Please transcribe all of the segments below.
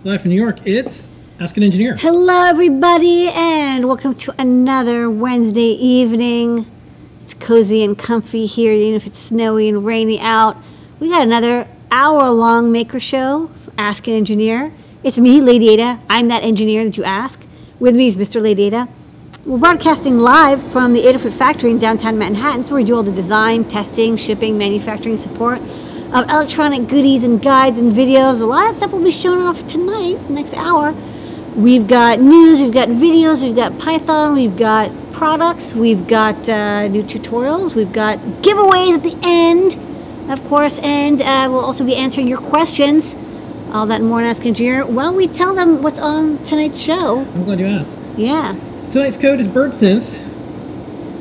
Live from New York, it's Ask an Engineer. Hello, everybody, and welcome to another Wednesday evening. It's cozy and comfy here, even if it's snowy and rainy out. We got another hour-long maker show, Ask an Engineer. It's me, Lady Ada. I'm that engineer that you ask. With me is Mr. Lady Ada. We're broadcasting live from the Adafruit factory in downtown Manhattan, so we do all the design, testing, shipping, manufacturing support of electronic goodies and guides and videos. A lot of stuff will be shown off tonight, next hour. We've got news, we've got videos, we've got Python, we've got products, we've got new tutorials, we've got giveaways at the end, of course, and we'll also be answering your questions. All that and more on Ask Engineer. Why don't we tell them what's on tonight's show? I'm glad you asked. Yeah. Tonight's code is BirdSynth.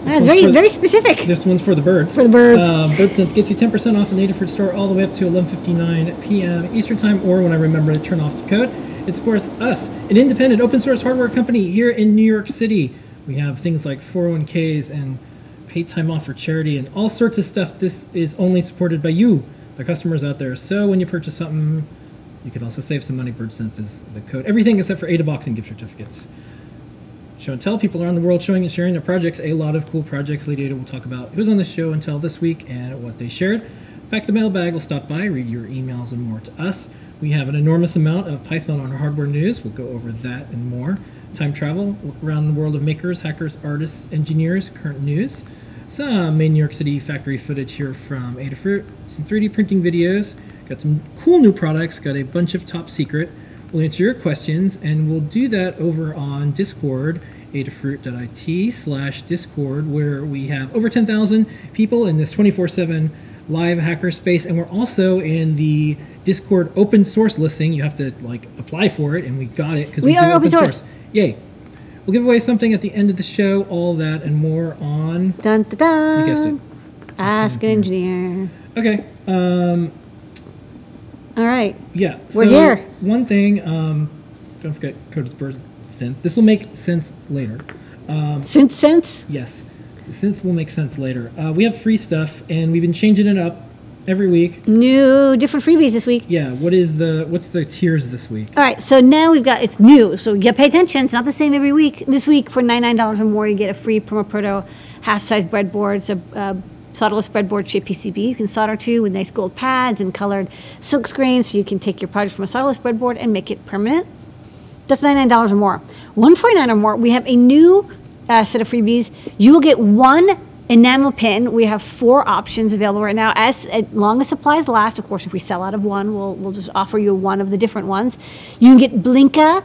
That's very specific. This one's for the birds. For the birds. BirdSynth gets you 10% off in the Adafruit store all the way up to 11:59 p.m. Eastern Time, or when I remember to turn off the code. It's, of course, us, an independent open source hardware company here in New York City. We have things like 401ks and paid time off for charity and all sorts of stuff. This is only supported by you, the customers out there. So when you purchase something, you can also save some money. BirdSynth is the code. Everything except for Adabox and gift certificates. Show and tell, people around the world showing and sharing their projects. A lot of cool projects. Lady Ada will talk about who's on the show and tell this week and what they shared. Back to the mailbag, we'll stop by, read your emails and more to us. We have an enormous amount of Python on hardware news. We'll go over that and more. Time travel, look around the world of makers, hackers, artists, engineers, current news. Some main New York City factory footage here from Adafruit. Some 3D printing videos. Got some cool new products. Got a bunch of top secret. We'll answer your questions, and we'll do that over on Discord, adafruit.it/Discord, where we have over 10,000 people in this 24/7 live hacker space, and we're also in the Discord open source listing. You have to apply for it, and we got it because we are open source. Yay! We'll give away something at the end of the show. All that and more on. Dun dun dun. You guessed it. Ask an Engineer. Okay. All right. Yeah. We're here. One thing. Don't forget code is BirdSynth. This will make sense later. Sense? Yes. The synth will make sense later. We have free stuff, and we've been changing it up every week. New, different freebies this week. Yeah. What's the tiers this week? All right. So now it's new. So you pay attention. It's not the same every week. This week for $99 or more, you get a free Permaproto half-size breadboard. It's a solderless breadboard shaped PCB you can solder to with nice gold pads and colored silk screens, so you can take your project from a solderless breadboard and make it permanent. That's $99 or more. $149 or more, we have a new set of freebies. You will get one enamel pin. We have 4 options available right now. As long as supplies last, of course, if we sell out of one, we'll just offer you one of the different ones. You can get Blinka,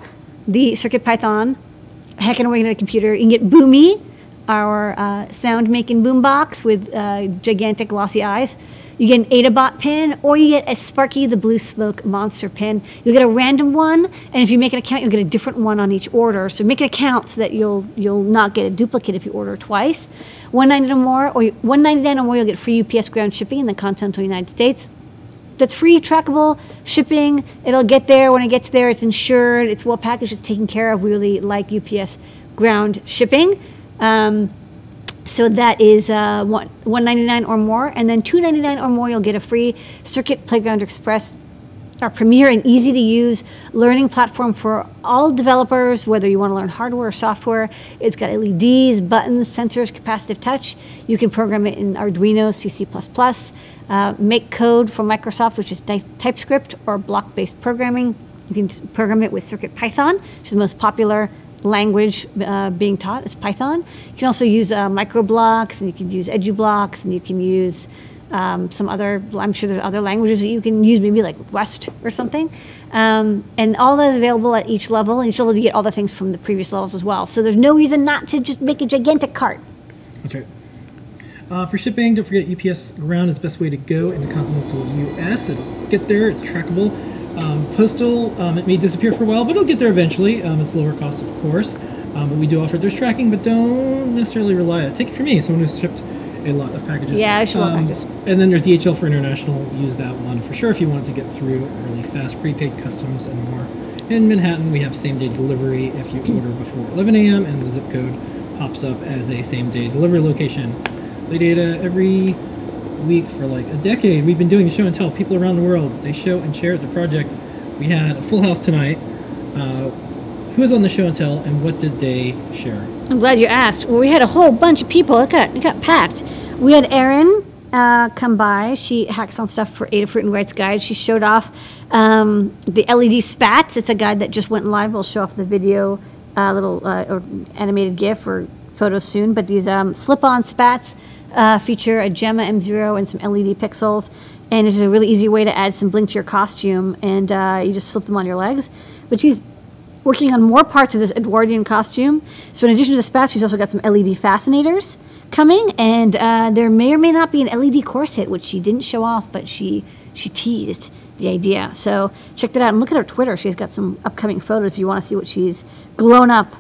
the CircuitPython, hacking away on a computer. You can get Boomy, our sound-making boombox with gigantic glossy eyes. You get an Adabot pin, or you get a Sparky the Blue Smoke Monster pin. You'll get a random one, and if you make an account, you'll get a different one on each order. So make an account so that you'll not get a duplicate if you order twice. $199 or more, $199 or more, you'll get free UPS ground shipping in the continental United States. That's free, trackable shipping. It'll get there. When it gets there, it's insured, it's well packaged, it's taken care of. We really like UPS ground shipping. So that is $199 or more, and then $299 or more, you'll get a free Circuit Playground Express, our premier and easy to use learning platform for all developers, whether you want to learn hardware or software. It's got LEDs, buttons, sensors, capacitive touch. You can program it in Arduino, CC++, make code for Microsoft, which is TypeScript or block-based programming. You can program it with CircuitPython, which is the most popular language being taught is Python. You can also use microblocks, and you can use EduBlocks, and you can use some other, I'm sure there's other languages that you can use, maybe like Rust or something. And all those available at each level, and each level you get all the things from the previous levels as well. So there's no reason not to just make a gigantic cart. That's right. For shipping, don't forget UPS ground is the best way to go in the continental US. It'll get there, it's trackable. Postal, it may disappear for a while, but it'll get there eventually. It's lower cost, of course. But we do offer there's tracking, but don't necessarily rely on it. Take it from me, someone who's shipped a lot of packages. Yeah, I should love packages. And then there's DHL for international. Use that one for sure if you want to get through really fast prepaid customs and more. In Manhattan, we have same-day delivery if you order before 11 a.m. and the zip code pops up as a same-day delivery location. Lady Ada, every week for like a decade, we've been doing show and tell. People around the world, they show and share their project We had a full house tonight. Who was on the show and tell, and what did they share? I'm glad you asked. Well, we had a whole bunch of people. It got packed. We had Erin come by. She hacks on stuff for Adafruit and Writes Guide. She showed off the LED spats. It's a guide that just went live. We'll show off the video, little or animated GIF or photo soon. But these slip-on spats feature a Gemma M0 and some LED pixels. And it's a really easy way to add some bling to your costume. And you just slip them on your legs. But she's working on more parts of this Edwardian costume. So in addition to the spats, she's also got some LED fascinators coming, and there may or may not be an LED corset, which she didn't show off, but she teased the idea. So check that out, and look at her Twitter. She's got some upcoming photos if you want to see what she's glown up.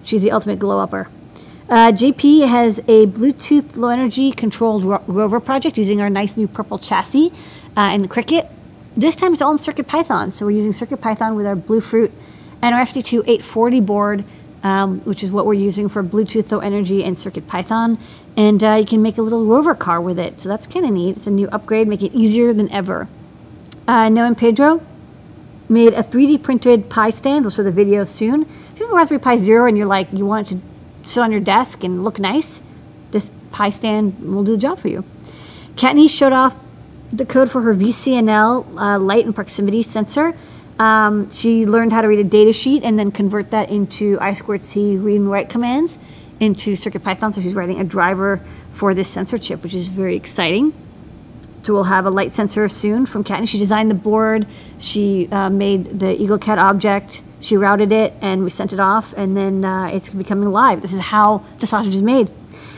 She's the ultimate glow-upper. JP has a Bluetooth low-energy controlled rover project using our nice new purple chassis and Cricut. This time it's all in CircuitPython, so we're using CircuitPython with our Bluefruit and our FD2 840 board, which is what we're using for Bluetooth Low Energy and CircuitPython. And you can make a little rover car with it, so that's kind of neat. It's a new upgrade, make it easier than ever. Noah and Pedro made a 3D printed Pi stand. We'll show the video soon. If you have a Raspberry Pi Zero and you're like, you want it to sit on your desk and look nice, this Pi stand will do the job for you. Kattni showed off the code for her VCNL light and proximity sensor. She learned how to read a data sheet and then convert that into I2C read and write commands into CircuitPython. So she's writing a driver for this sensor chip, which is very exciting. So we'll have a light sensor soon from Kattni. She designed the board. She made the EagleCat object. She routed it, and we sent it off, and then it's becoming live. This is how the sausage is made.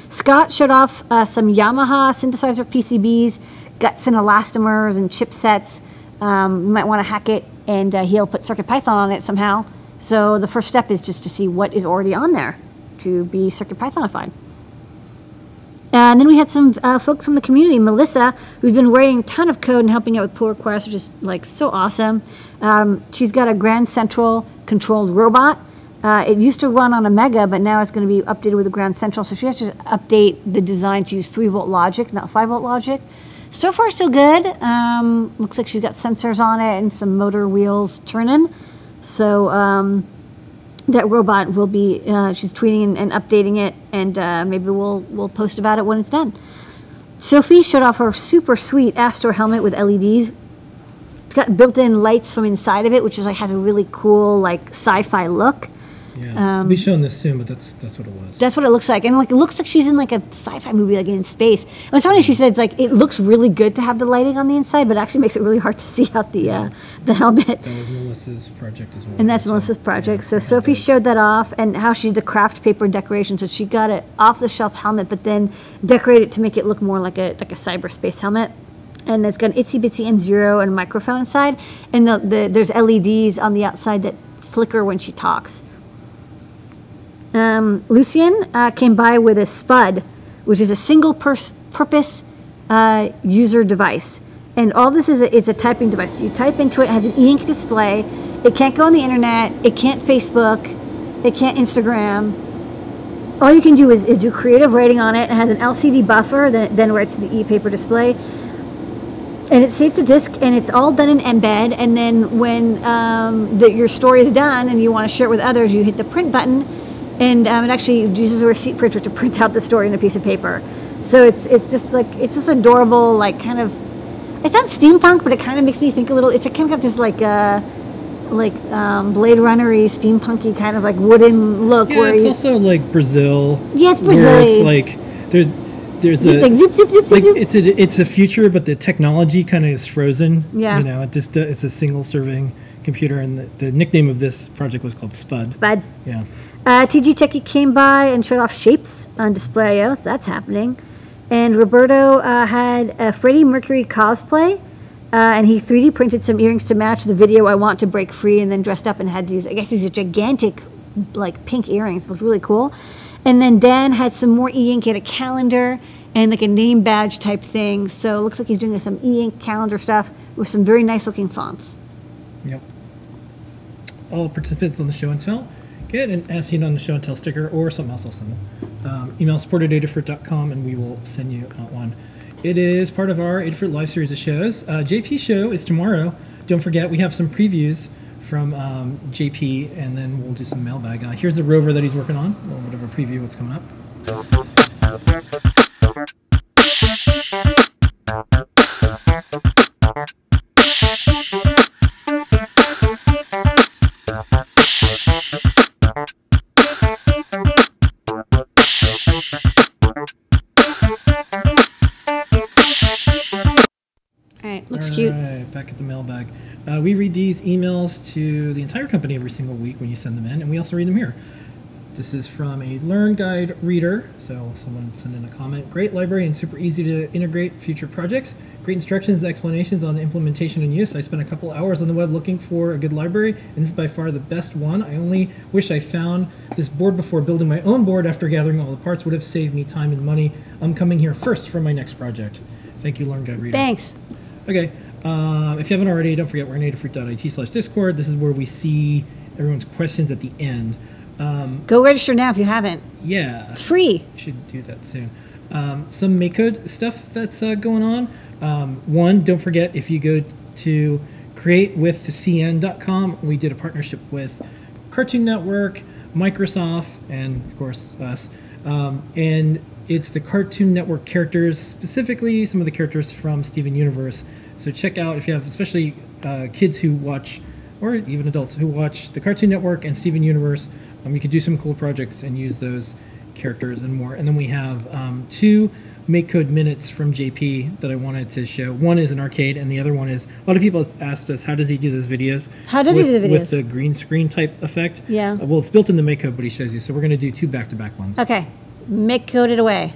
Scott showed off some Yamaha synthesizer PCBs, guts and elastomers and chipsets. You might want to hack it, and he'll put CircuitPython on it somehow. So the first step is just to see what is already on there to be CircuitPythonified. And then we had some folks from the community. Melissa, who's been writing a ton of code and helping out with pull requests, which is like so awesome. She's got a Grand Central controlled robot. It used to run on a Mega, but now it's going to be updated with a Grand Central. So she has to update the design to use 3-volt logic, not 5-volt logic. So far, so good. Looks like she's got sensors on it and some motor wheels turning. So that robot will be, she's tweeting and updating it, and maybe we'll post about it when it's done. Sophie showed off her super sweet Astor helmet with LEDs. It's got built-in lights from inside of it, which is like has a really cool like sci-fi look. Yeah, we'll be showing this soon, but that's what it was. That's what it looks like, and like it looks like she's in like a sci-fi movie, like in space. And it's funny, she said it's like it looks really good to have the lighting on the inside, but it actually makes it really hard to see out the helmet. That was Melissa's project as well. And that's Melissa's project. So Sophie showed that off, and how she did the craft paper decoration. So she got an off-the-shelf helmet, but then decorated it to make it look more like a cyberspace helmet. And it's got an itsy bitsy M0 and a microphone inside, and there's LEDs on the outside that flicker when she talks. Lucien came by with a Spud, which is a single-purpose user device. And all this is it's a typing device. You type into it, it has an e-ink display. It can't go on the internet. It can't Facebook. It can't Instagram. All you can do is do creative writing on it. It has an LCD buffer that then writes to the e-paper display. And it saves to disk, and it's all done in embed. And then when your story is done and you want to share it with others, you hit the print button, and it actually uses a receipt printer to print out the story on a piece of paper. So it's just like it's this adorable, like kind of, it's not steampunk, but it kind of makes me think a little. It's a kind of got this like Blade Runner-y, steampunky kind of like wooden look. Yeah, where it's also like Brazil. Yeah, it's Brazil. Where it's like there's a like zip zip zip like zip. it's a future, but the technology kind of is frozen. Yeah, you know, it's a single serving computer, and the nickname of this project was called Spud. Spud. Yeah. TG Techie came by and showed off shapes on display. So that's happening. And Roberto had a Freddie Mercury cosplay, and he 3D printed some earrings to match the video I Want to Break Free, and then dressed up and had these, I guess these are gigantic, like pink earrings. It looked really cool. And then Dan had some more e-ink, he had a calendar and like a name badge type thing. So it looks like he's doing some e-ink calendar stuff with some very nice looking fonts. Yep. All participants on the show and tell get an As Seen on the Show and Tell sticker or something else. I'll send them. Email support@adafruit.com and we will send you out one. It is part of our Adafruit live series of shows. JP's show is tomorrow. don't forget, we have some previews from JP, and then we'll do some mailbag. Here's the rover that he's working on, a little bit of a preview of what's coming up. Looks cute. All right, back at the mailbag. We read these emails to the entire company every single week when you send them in, and we also read them here. This is from a Learn Guide reader, so someone sent in a comment. Great library and super easy to integrate future projects. Great instructions, explanations on the implementation and use. I spent a couple hours on the web looking for a good library, and this is by far the best one. I only wish I found this board before building my own board after gathering all the parts. Would have saved me time and money. I'm coming here first for my next project. Thank you, Learn Guide reader. Thanks. Okay, if you haven't already, don't forget we're in adafruit.it/discord. This is where we see everyone's questions at the end. Go register now if you haven't. Yeah. It's free. Should do that soon. Some MakeCode stuff that's going on. One, don't forget, if you go to createwithcn.com, we did a partnership with Cartoon Network, Microsoft, and of course us. And it's the Cartoon Network characters, specifically some of the characters from Steven Universe. So check out, if you have especially kids who watch, or even adults who watch the Cartoon Network and Steven Universe, you could do some cool projects and use those characters and more. And then we have 2 MakeCode minutes from JP that I wanted to show. One is an arcade, and the other one is, a lot of people asked us, how does he do those videos? How does he do the videos? With the green screen type effect. Yeah. Well, it's built into MakeCode, but he shows you. So we're going to do 2 back-to-back ones. Okay. MakeCode it away.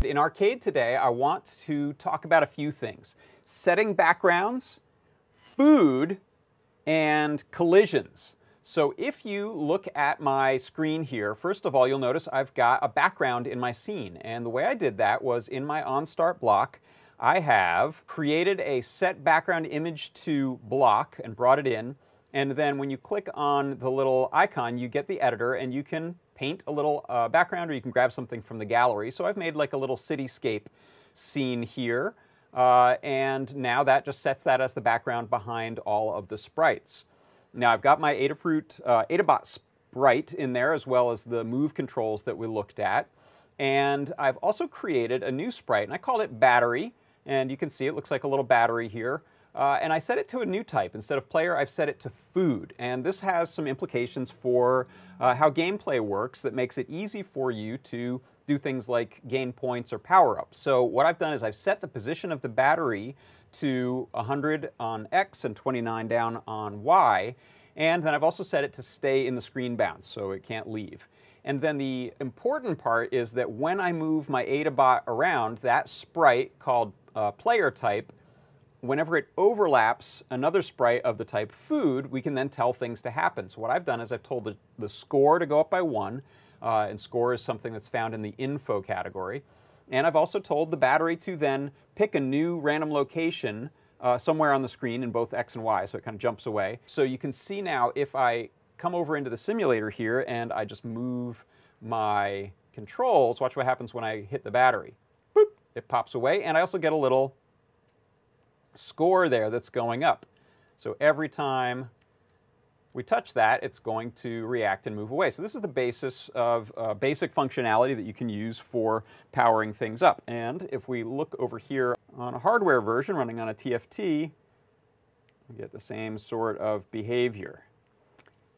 In Arcade today, I want to talk about a few things. Setting backgrounds, food, and collisions. So if you look at my screen here, first of all, you'll notice I've got a background in my scene. And the way I did that was in my OnStart block, I have created a set background image to block and brought it in. And then when you click on the little icon, you get the editor and you can paint a little background, or you can grab something from the gallery. So I've made like a little cityscape scene here. And now that just sets that as the background behind all of the sprites. Now I've got my Adafruit Adabot sprite in there, as well as the move controls that we looked at. And I've also created a new sprite, and I called it Battery. And you can see it looks like a little battery here. And I set it to a new type. Instead of player, I've set it to food. And this has some implications for how gameplay works that makes it easy for you to do things like gain points or power-ups. So what I've done is I've set the position of the battery to 100 on X and 29 down on Y. And then I've also set it to stay in the screen bounce, so it can't leave. And then the important part is that when I move my Adabot around, that sprite called player type, whenever it overlaps another sprite of the type food, we can then tell things to happen. So what I've done is I've told the score to go up by 1, and score is something that's found in the info category. And I've also told the battery to then pick a new random location somewhere on the screen in both X and Y, so it kind of jumps away. So you can see now if I come over into the simulator here and I just move my controls, watch what happens when I hit the battery. Boop, it pops away, and I also get a little score there that's going up. So every time we touch that, it's going to react and move away. So this is the basis of basic functionality that you can use for powering things up. And if we look over here on a hardware version running on a TFT, we get the same sort of behavior.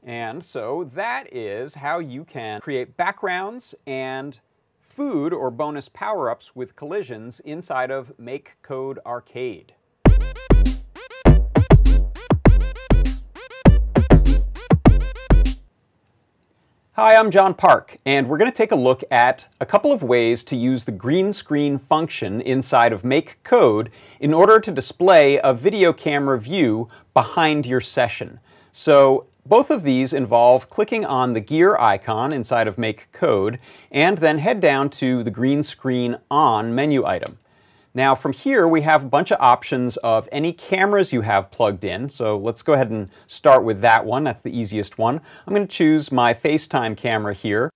And so that is how you can create backgrounds and food or bonus power-ups with collisions inside of MakeCode Arcade. Hi, I'm John Park, and we're going to take a look at a couple of ways to use the green screen function inside of MakeCode in order to display a video camera view behind your session. So both of these involve clicking on the gear icon inside of MakeCode and then head down to the green screen on menu item. Now from here we have a bunch of options of any cameras you have plugged in. So let's go ahead and start with that one. That's the easiest one. I'm going to choose my FaceTime camera here.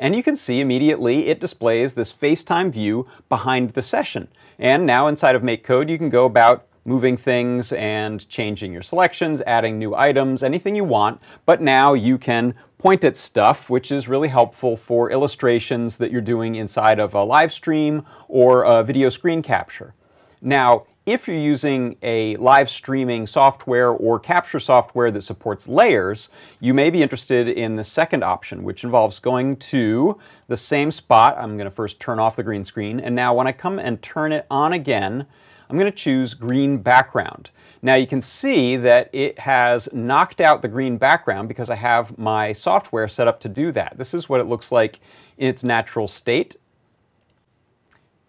And you can see immediately it displays this FaceTime view behind the session. And now inside of MakeCode, you can go about moving things and changing your selections, adding new items, anything you want. But now you can point at stuff, which is really helpful for illustrations that you're doing inside of a live stream or a video screen capture. Now, if you're using a live streaming software or capture software that supports layers, you may be interested in the second option, which involves going to the same spot. I'm going to first turn off the green screen, and now when I come and turn it on again, I'm going to choose green background. Now you can see that it has knocked out the green background because I have my software set up to do that. This is what it looks like in its natural state.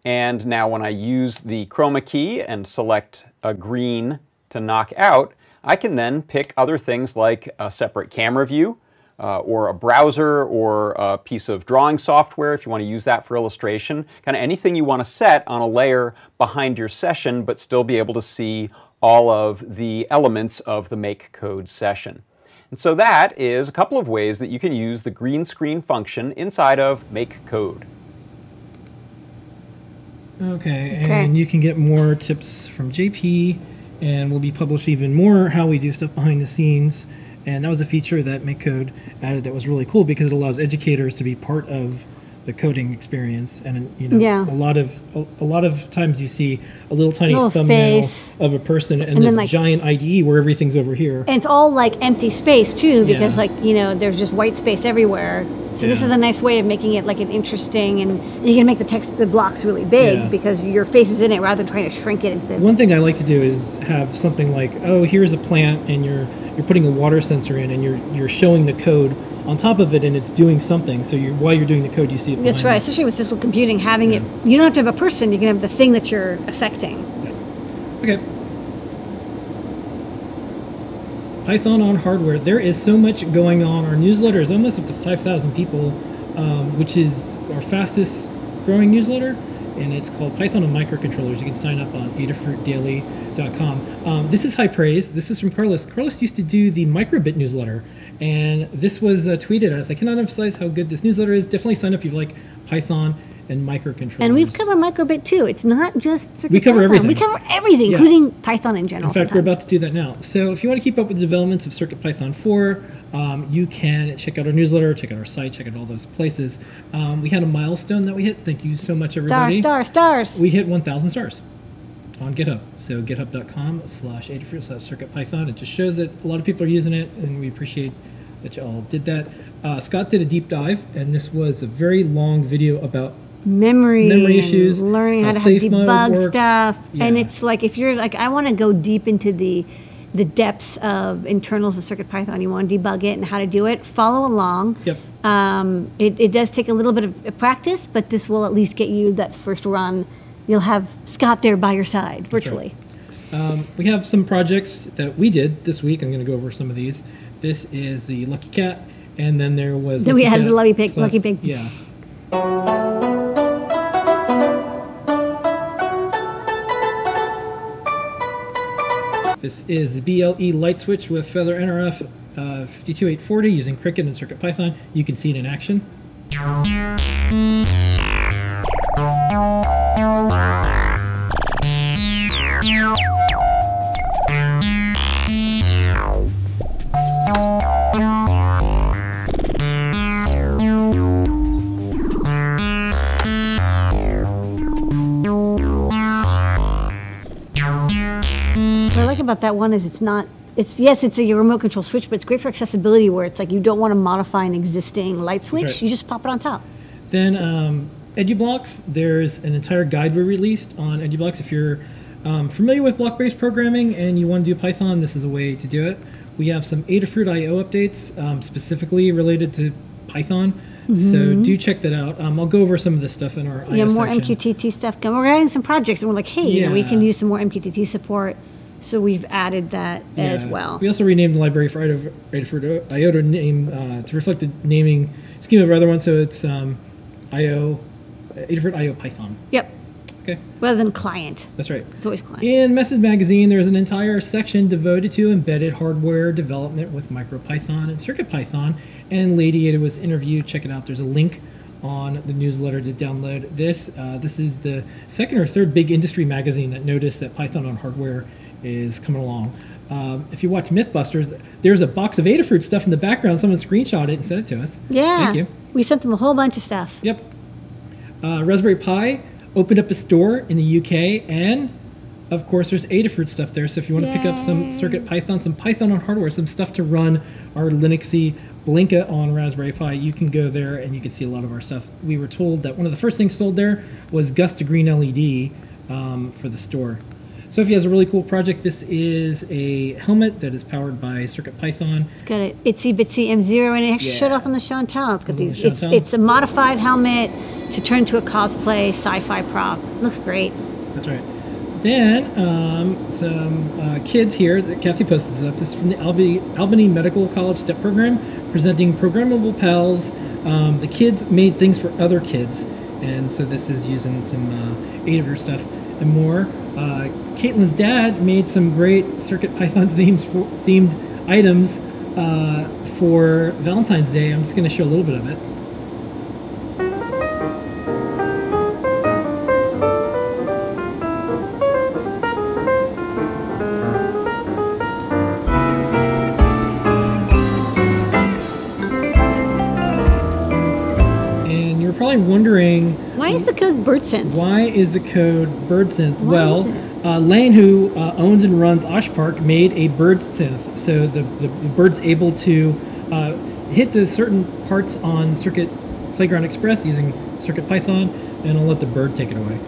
And now when I use the chroma key and select a green to knock out, I can then pick other things like a separate camera view, or a browser, or a piece of drawing software if you want to use that for illustration. Kind of anything you want to set on a layer behind your session, but still be able to see all of the elements of the MakeCode session. And so that is a couple of ways that you can use the green screen function inside of MakeCode. Okay, and you can get more tips from JP, and we'll be publishing even more how we do stuff behind the scenes. And that was a feature that MakeCode added that was really cool because it allows educators to be part of the coding experience. And you know, a lot of times you see a little tiny thumbnail face of a person and this like, giant IDE where everything's over here. And it's all like empty space too, because like, you know, there's just white space everywhere. So this is a nice way of making it like an interesting, and you can make the text, the blocks really big because your face is in it rather than trying to shrink it into the... One thing I like to do is have something like, oh, here's a plant and you're putting a water sensor in and you're showing the code on top of it and it's doing something. So while you're doing the code, you see it. That's right, especially with physical computing, having it, you don't have to have a person, you can have the thing that you're affecting. Okay. Python on hardware. There is so much going on. Our newsletter is almost up to 5,000 people, which is our fastest growing newsletter, and it's called Python and Microcontrollers. You can sign up on adafruitdaily.com. This is high praise. This is from Carlos. Carlos used to do the microbit newsletter, and this was tweeted as, I cannot emphasize how good this newsletter is. Definitely sign up if you like Python and microcontrollers. And we've covered microbit too. It's not just we cover everything. We cover everything, including Python in general. In fact, we're about to do that now. So if you want to keep up with the developments of CircuitPython 4, you can check out our newsletter, check out our site, check out all those places. We had a milestone that we hit. Thank you so much, everybody. Stars. We hit 1,000 stars on GitHub. So github.com/adafruit/CircuitPython. It just shows that a lot of people are using it, and we appreciate that you all did that. Scott did a deep dive, and this was a very long video about memory issues, learning how to debug stuff. And it's like, if you're like, I want to go deep into the depths of internals of CircuitPython, you want to debug it and how to do it, follow along. Yep. It does take a little bit of practice, but this will at least get you that first run. You'll have Scott there by your side virtually. Right. We have some projects that we did this week. I'm going to go over some of these. This is the Lucky Cat, and then there was... Then we had the Lucky Pig. Lucky Pig. Yeah. This is the BLE light switch with Feather NRF 52840 using Cricket and CircuitPython. You can see it in action. What I like about that one is it's a remote control switch, but it's great for accessibility where it's like you don't want to modify an existing light switch. Right. You just pop it on top. Then EduBlocks, there's an entire guide we released on EduBlocks. If you're familiar with block-based programming and you want to do Python, this is a way to do it. We have some Adafruit I/O updates specifically related to Python. So do check that out. I'll go over some of this stuff in our I/O more section. MQTT stuff. We're adding some projects, and we're like, hey, you know, we can use some more MQTT support. So we've added that as well. We also renamed the library for Adafruit I/O to name to reflect the naming scheme of our other one. So it's Adafruit I/O Python. Yep. Okay. Rather than client. That's right. It's always client. In Method Magazine, there's an entire section devoted to embedded hardware development with MicroPython and CircuitPython. And Lady Ada was interviewed. Check it out. There's a link on the newsletter to download this. This is the second or third big industry magazine that noticed that Python on hardware is coming along. If you watch Mythbusters, there's a box of Adafruit stuff in the background. Someone screenshot it and sent it to us. Yeah. Thank you. We sent them a whole bunch of stuff. Yep. Raspberry Pi opened up a store in the UK, and of course there's Adafruit stuff there. So if you want to pick up some CircuitPython, some Python on hardware, some stuff to run our Linuxy Blinka on Raspberry Pi, you can go there and you can see a lot of our stuff. We were told that one of the first things sold there was Gust to Green LED for the store. Sophie has a really cool project. This is a helmet that is powered by CircuitPython. It's got an itsy bitsy M0 and it actually showed up on the show and tell. It's got these. It's a modified helmet to turn into a cosplay sci-fi prop. Looks great. That's right. Then some kids here that Kathy posted this up. This is from the Albany Medical College STEP program, presenting programmable pals. The kids made things for other kids, and so this is using some Adafruit stuff and more. Caitlin's dad made some great CircuitPython themed items for Valentine's Day. I'm just going to show a little bit of it. And you're probably wondering, why is the code BirdSynth? Why is the code BirdSynth? Well, Lane, who owns and runs Osh Park, made a BirdSynth. So the bird's able to hit the certain parts on Circuit Playground Express using CircuitPython, and I'll let the bird take it away.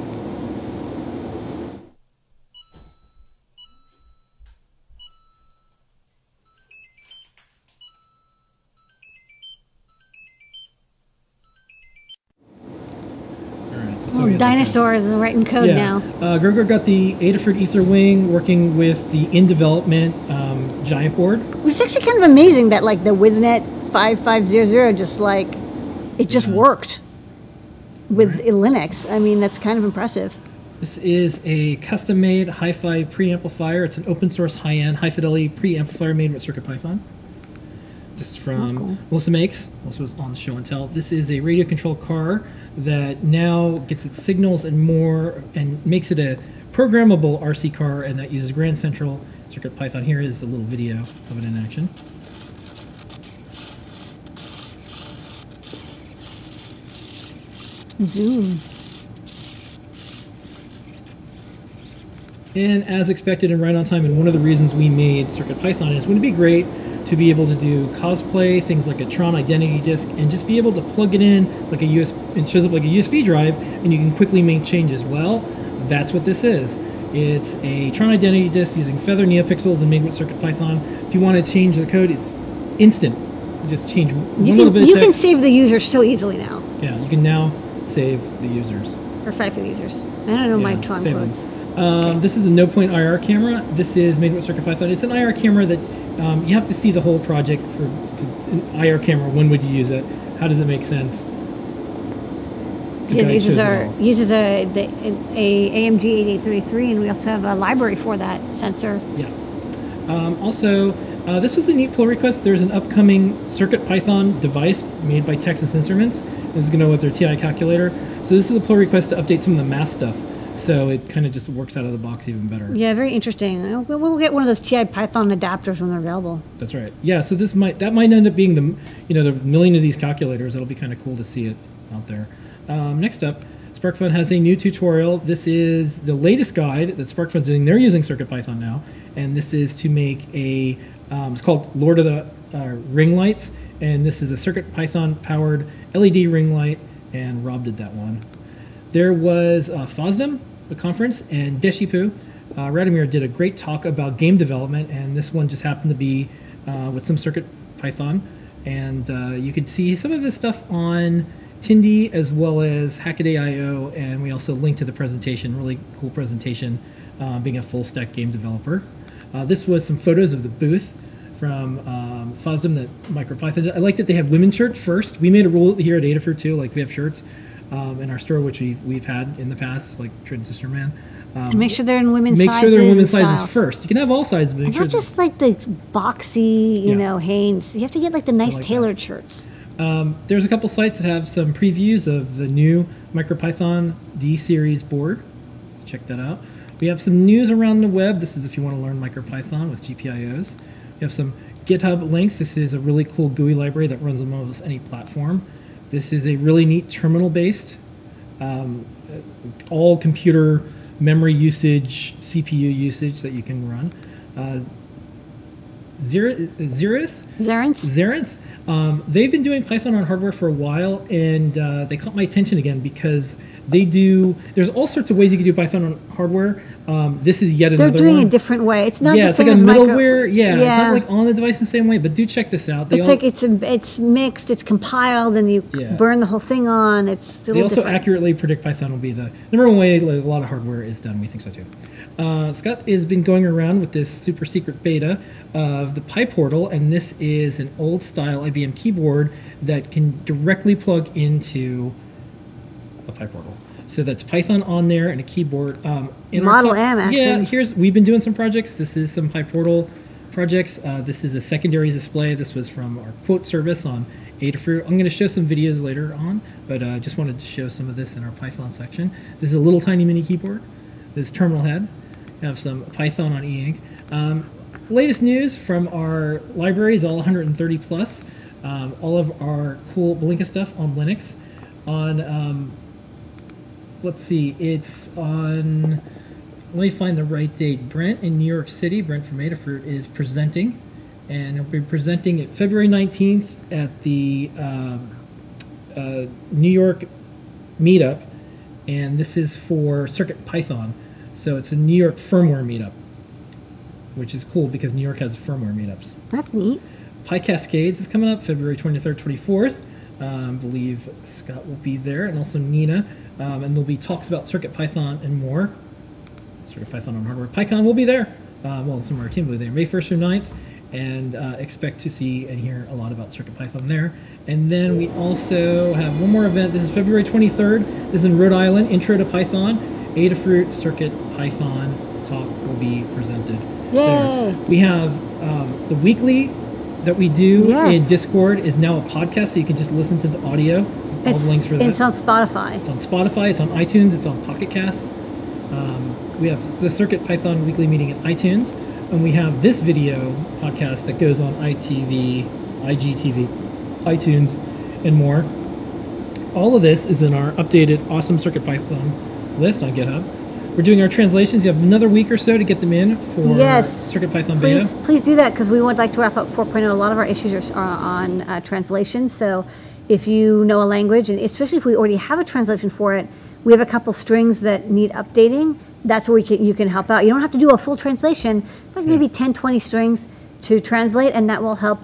Dinosaurs are writing code now. Gregor got the Adafruit Ether Wing working with the in development Giant board. Which is actually kind of amazing that like the WizNet 5500 just like it just worked with Linux. I mean, that's kind of impressive. This is a custom-made hi-fi preamplifier. It's an open-source, high-end, high-fidelity preamplifier made with CircuitPython. This is from Melissa Makes. Also was on the show and tell. This is a radio-controlled car that now gets its signals and more, and makes it a programmable RC car, and that uses Grand Central CircuitPython. Here is a little video of it in action. Zoom. And as expected and right on time, and one of the reasons we made CircuitPython is, wouldn't it be great to be able to do cosplay, things like a Tron identity disk, and just be able to plug it in like a USB, it shows up like a USB drive, and you can quickly make changes. Well, that's what this is. It's a Tron identity disk using Feather NeoPixels and made with CircuitPython. If you want to change the code, it's instant. You just change one little bit of text. You can save the users so easily now. Yeah, you can now save the users. Or fight for the users. I don't know my Tron codes. This is a no-point IR camera. This is made with CircuitPython. It's an IR camera that you have to see the whole project for an IR camera. When would you use it? How does it make sense? It uses a AMG 8833, and we also have a library for that sensor. Yeah. Also, this was a neat pull request. There's an upcoming CircuitPython device made by Texas Instruments. This is going to go with their TI calculator. So this is a pull request to update some of the math stuff. So it kind of just works out of the box even better. Yeah, very interesting. We'll get one of those TI Python adapters when they're available. That's right. Yeah, so that might end up being the million of these calculators. It'll be kind of cool to see it out there. Next up, SparkFun has a new tutorial. This is the latest guide that SparkFun's doing. They're using CircuitPython now, and this is to make a. It's called Lord of the Ring Lights, and this is a CircuitPython powered LED ring light. And Rob did that one. There was FOSDEM, a conference, and Deshipu. Radomir did a great talk about game development, and this one just happened to be with some CircuitPython. And you could see some of this stuff on Tindy as well as Hackaday.io, and we also linked to the presentation, really cool presentation, being a full-stack game developer. This was some photos of the booth from FOSDEM that MicroPython did. I like that they have women's shirts first. We made a rule here at Adafruit too, like we have shirts in our store, which we've had in the past, like Transistor Man. And make sure they're in women's sizes. Make sure they're in women's sizes first. You can have all sizes, but not just like the boxy, you know, Hanes. You have to get like the nice tailored shirts. There's a couple sites that have some previews of the new MicroPython D series board. Check that out. We have some news around the web. This is if you want to learn MicroPython with GPIOs. We have some GitHub links. This is a really cool GUI library that runs on almost any platform. This is a really neat terminal-based, all computer memory usage, CPU usage that you can run. Xerath. They've been doing Python on hardware for a while, and they caught my attention again because there's all sorts of ways you can do Python on hardware. This is yet another one. They're doing a different way. It's not the it's same like a as middleware. It's not like on the device in the same way, but do check this out. It's mixed, it's compiled, and you burn the whole thing on. It's still different. They also accurately predict Python will be the number one way a lot of hardware is done. We think so too. Scott has been going around with this super secret beta of the PyPortal, and this is an old style IBM keyboard that can directly plug into a PyPortal. So that's Python on there and a keyboard. Model M, actually. Yeah, we've been doing some projects. This is some PyPortal projects. This is a secondary display. This was from our quote service on Adafruit. I'm going to show some videos later on, but I just wanted to show some of this in our Python section. This is a little tiny mini keyboard. This terminal head. We have some Python on e-ink. Latest news from our library is all 130 plus. All of our cool Blinka stuff on Linux. On let's see, it's on, let me find the right date. Brent in New York City, Brent from Adafruit, is presenting, and he'll be presenting it February 19th at the New York meetup, and this is for Circuit Python. So it's a New York firmware meetup, which is cool because New York has firmware meetups. That's neat. PyCascades is coming up February 23rd, 24th. I believe Scott will be there, and also Nina. And there'll be talks about Circuit Python and more. Circuit Python on hardware. PyCon will be there. Well, some of our team will be there May 1st through 9th, and expect to see and hear a lot about Circuit Python there. And then we also have one more event. This is February 23rd. This is in Rhode Island. Intro to Python. Adafruit Circuit Python talk will be presented. Yay! There. We have the weekly that we do in Discord is now a podcast, so you can just listen to the audio. All the links for that. It's on Spotify. It's on Spotify. It's on iTunes. It's on Pocket Casts. We have the Circuit Python weekly meeting at iTunes, and we have this video podcast that goes on ITV, IGTV, iTunes, and more. All of this is in our updated awesome Circuit Python list on GitHub. We're doing our translations. You have another week or so to get them in for Circuit Python beta. Please do that, because we would like to wrap up 4.0. A lot of our issues are on translation, so if you know a language, and especially if we already have a translation for it, we have a couple strings that need updating. That's where you can help out. You don't have to do a full translation. It's like maybe 10, 20 strings to translate, and that will help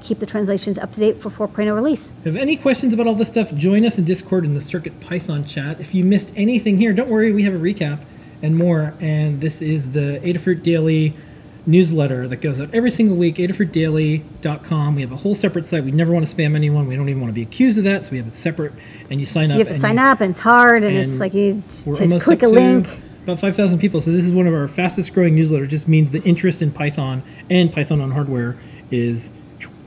keep the translations up to date for 4.0 release. If you have any questions about all this stuff, join us in Discord in the Circuit Python chat. If you missed anything here, don't worry, we have a recap and more. And this is the Adafruit Daily newsletter that goes out every single week, adafruitdaily.com. We have a whole separate site. We never want to spam anyone. We don't even want to be accused of that, so we have it separate. And you sign up. You have to sign up, and it's hard, and it's like you click a link. About 5,000 people, so this is one of our fastest growing newsletters. It just means the interest in Python and Python on hardware is,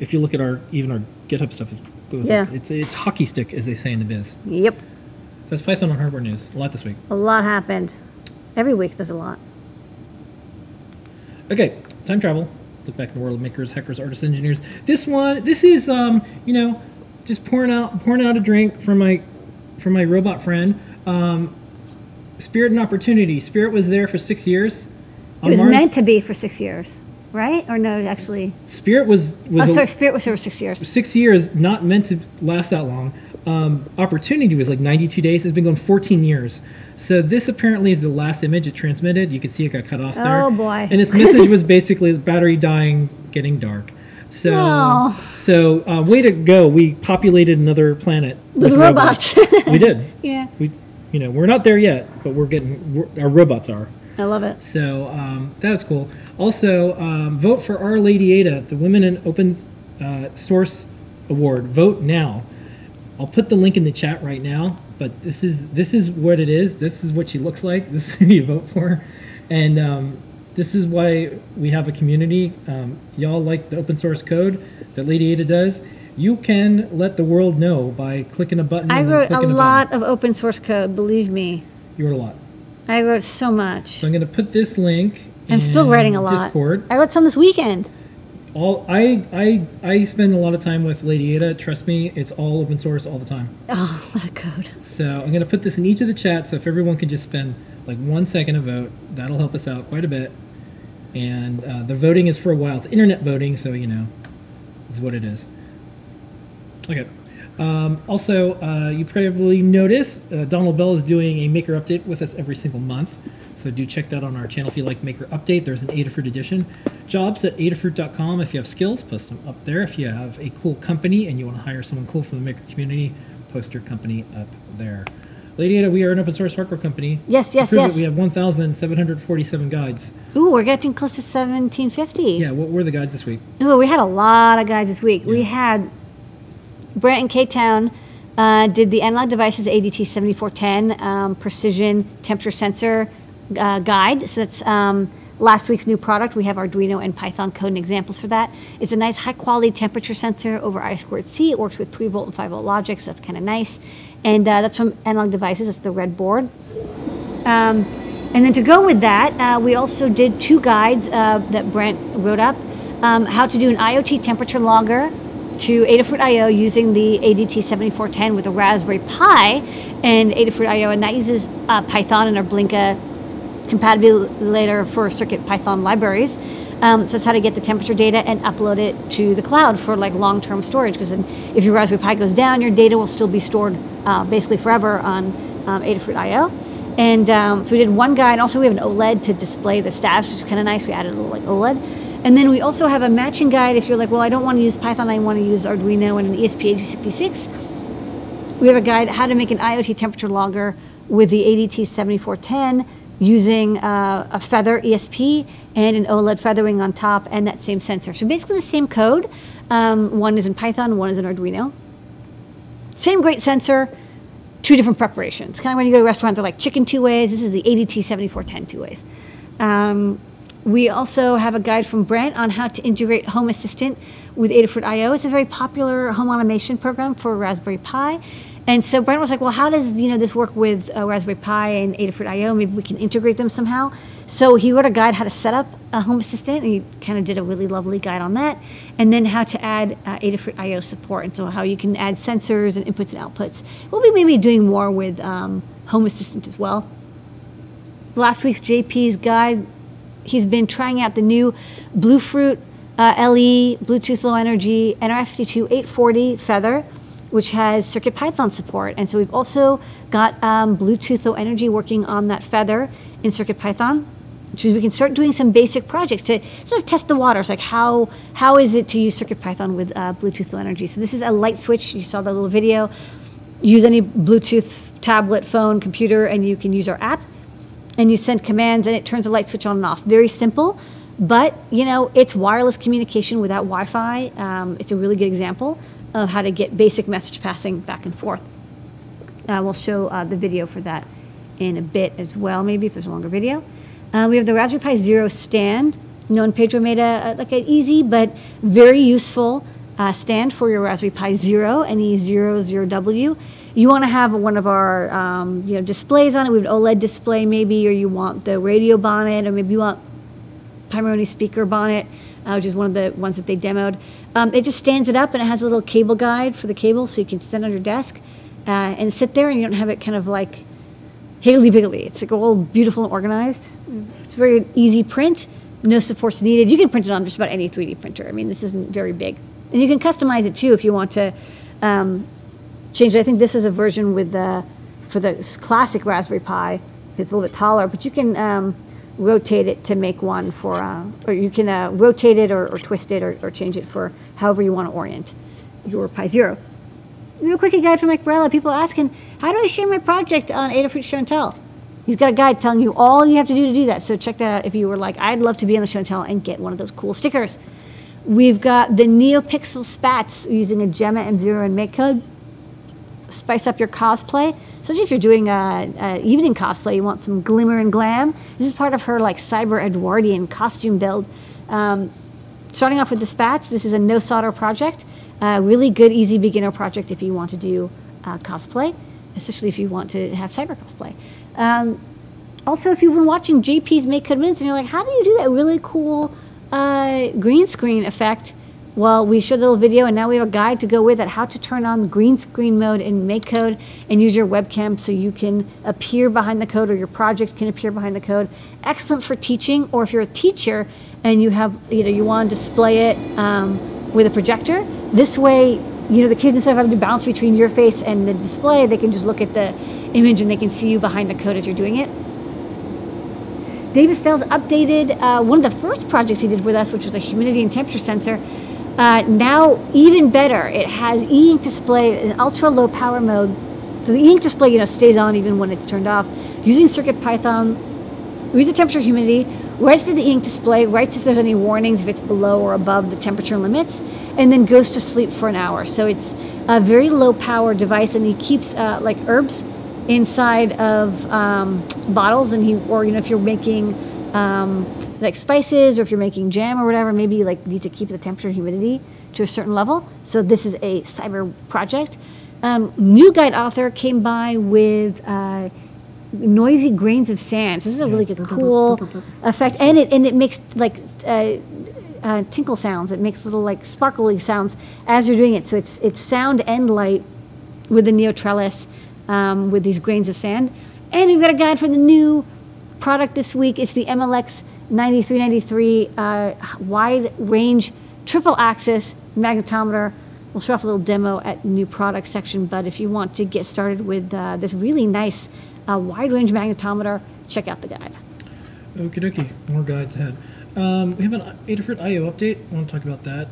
if you look at even our GitHub stuff, goes up. It's hockey stick, as they say in the biz. Yep. So that's Python on hardware news. A lot this week. A lot happened. Every week there's a lot. Okay, time travel. Look back in the world of makers, hackers, artists, engineers. This is just pouring out a drink from my robot friend. Spirit and Opportunity. Spirit was there for 6 years. It was meant to be for 6 years, right? Or no, actually. Spirit was. Spirit was here for 6 years. 6 years, not meant to last that long. Opportunity was like 92 days. It's been going 14 years. So this apparently is the last image it transmitted. You can see it got cut off there. Oh boy! And its message was basically battery dying, getting dark. So, way to go! We populated another planet with robots. We did. Yeah. We're not there yet, but our robots are. I love it. So that was cool. Also, vote for Our Lady Ada, the Women in Open Source Award. Vote now. I'll put the link in the chat right now. But this is what it is. This is what she looks like. This is who you vote for, and this is why we have a community. Y'all like the open source code that Lady Ada does. You can let the world know by clicking a button. I and wrote a clicking lot of open source code, believe me. You wrote a lot. I wrote so much. So I'm going to put this link I'm still writing a lot. Discord. I wrote some this weekend. I spend a lot of time with Lady Ada. Trust me, it's all open source all the time. Oh, that code. So I'm going to put this in each of the chats, so if everyone can just spend like 1 second to vote, that'll help us out quite a bit. And the voting is for a while. It's internet voting, so you know, this is what it is. Okay. Also, you probably noticed Donald Bell is doing a Maker Update with us every single month. So do check that on our channel if you like Maker Update. There's an Adafruit edition. Jobs at adafruit.com. If you have skills, post them up there. If you have a cool company and you want to hire someone cool from the Maker community, post your company up there. Lady Ada, we are an open source hardware company. Yes, yes, yes. yes. We have 1,747 guides. Ooh, we're getting close to 1,750. Yeah, what were the guides this week? Ooh, we had a lot of guides this week. Yeah. We had Brant and K-Town did the Analog Devices ADT 7410 precision temperature sensor guide. So that's last week's new product. We have Arduino and Python code and examples for that. It's a nice high quality temperature sensor over I2C. It works with 3 volt and 5 volt logic, so that's kind of nice. And that's from Analog Devices. It's the red board. And then to go with that, we also did 2 guides that Brent wrote up. How to do an IoT temperature logger to Adafruit I/O using the ADT 7410 with a Raspberry Pi and Adafruit I/O, and that uses Python and our Blinka compatibilator for Circuit Python libraries. So that's how to get the temperature data and upload it to the cloud for like long-term storage, because if your Raspberry Pi goes down, your data will still be stored basically forever on Adafruit I/O. And so we did 1 guide, and also we have an OLED to display the stats, which is kind of nice. We added a little like OLED. And then we also have a matching guide if you're like, well, I don't want to use Python, I want to use Arduino and an ESP8266. We have a guide how to make an IoT temperature logger with the ADT 7410 using a feather ESP and an OLED feathering on top and that same sensor. So basically the same code. One is in Python, one is in Arduino. Same great sensor, 2 different preparations. Kind of when you go to a restaurant, they're like chicken 2 ways. This is the ADT 7410 2 ways. We also have a guide from Brent on how to integrate Home Assistant with Adafruit I/O. It's a very popular home automation program for Raspberry Pi. And so Brent was like, well, how does this work with Raspberry Pi and Adafruit I/O? Maybe we can integrate them somehow. So he wrote a guide how to set up a Home Assistant, and he kind of did a really lovely guide on that. And then how to add Adafruit I/O support, and so how you can add sensors and inputs and outputs. We'll be maybe doing more with Home Assistant as well. Last week's JP's guide, he's been trying out the new Bluefruit LE Bluetooth Low Energy NRF52 840 Feather, which has Circuit Python support. And so we've also got Bluetooth Low Energy working on that Feather in Circuit Python, which means we can start doing some basic projects to sort of test the waters, like how is it to use Circuit Python with Bluetooth Low Energy. So this is a light switch. You saw the little video. Use any Bluetooth tablet, phone, computer, and you can use our app. And you send commands, and it turns a light switch on and off. Very simple, but it's wireless communication without Wi-Fi. It's a really good example of how to get basic message passing back and forth. We'll show the video for that in a bit as well, maybe if there's a longer video. We have the Raspberry Pi Zero stand. Noah and Pedro made like an easy but very useful stand for your Raspberry Pi Zero, NE00W. You want to have one of our displays on it. We have an OLED display maybe, or you want the radio bonnet, or maybe you want Pimeroni speaker bonnet, which is one of the ones that they demoed. It just stands it up, and it has a little cable guide for the cable, so you can stand on your desk and sit there, and you don't have it kind of like higgledy-piggledy. It's like all beautiful and organized. It's a very easy print. No supports needed. You can print it on just about any 3D printer. I mean, this isn't very big. And you can customize it, too, if you want to change it. I think this is a version with for the classic Raspberry Pi. It's a little bit taller, but you can rotate it to make one for, or you can rotate it or twist it or change it for however you want to orient your Pi Zero. Real quick, a guide from Mike Barella. People are asking, how do I share my project on Adafruit Show and Tell? He's got a guide telling you all you have to do that. So check that out if you were like, I'd love to be on the Show and Tell and get one of those cool stickers. We've got the NeoPixel spats using a Gemma M0 and MakeCode. Spice up your cosplay, especially if you're doing evening cosplay. You want some glimmer and glam. This is part of her like Cyber Edwardian costume build. Starting off with the spats, this is a no solder project. Really good, easy beginner project if you want to do cosplay, especially if you want to have cyber cosplay. Also, if you've been watching JP's Make Code Minutes and you're like, how do you do that really cool green screen effect? Well, we showed the little video, and now we have a guide to go with it, how to turn on the green screen mode in Make Code and use your webcam so you can appear behind the code, or your project can appear behind the code. Excellent for teaching, or if you're a teacher and you have, you want to display it with a projector. This way, the kids, instead of having to bounce between your face and the display, they can just look at the image and they can see you behind the code as you're doing it. David Stell's updated one of the first projects he did with us, which was a humidity and temperature sensor. Now, even better, it has e-ink display in ultra low power mode. So the e-ink display, stays on even when it's turned off. Using CircuitPython, reads the temperature, humidity, writes to the e-ink display, writes if there's any warnings, if it's below or above the temperature limits, and then goes to sleep for an hour. So it's a very low power device, and he keeps like herbs inside of bottles, and if you're making like spices, or if you're making jam or whatever, maybe you need to keep the temperature and humidity to a certain level. So this is a cyber project. New guide author came by with noisy grains of sand. So this is a really good, cool effect, and it makes tinkle sounds. It makes little sparkly sounds as you're doing it. So it's sound and light with the Neo Trellis with these grains of sand. And we've got a guide for the new product this week. It's the MLX 9393 wide range triple axis magnetometer. We'll show off a little demo at new product section, but if you want to get started with this really nice wide range magnetometer, check out the guide. Okie dokie, more guides ahead. We have an Adafruit IO update. I want to talk about that.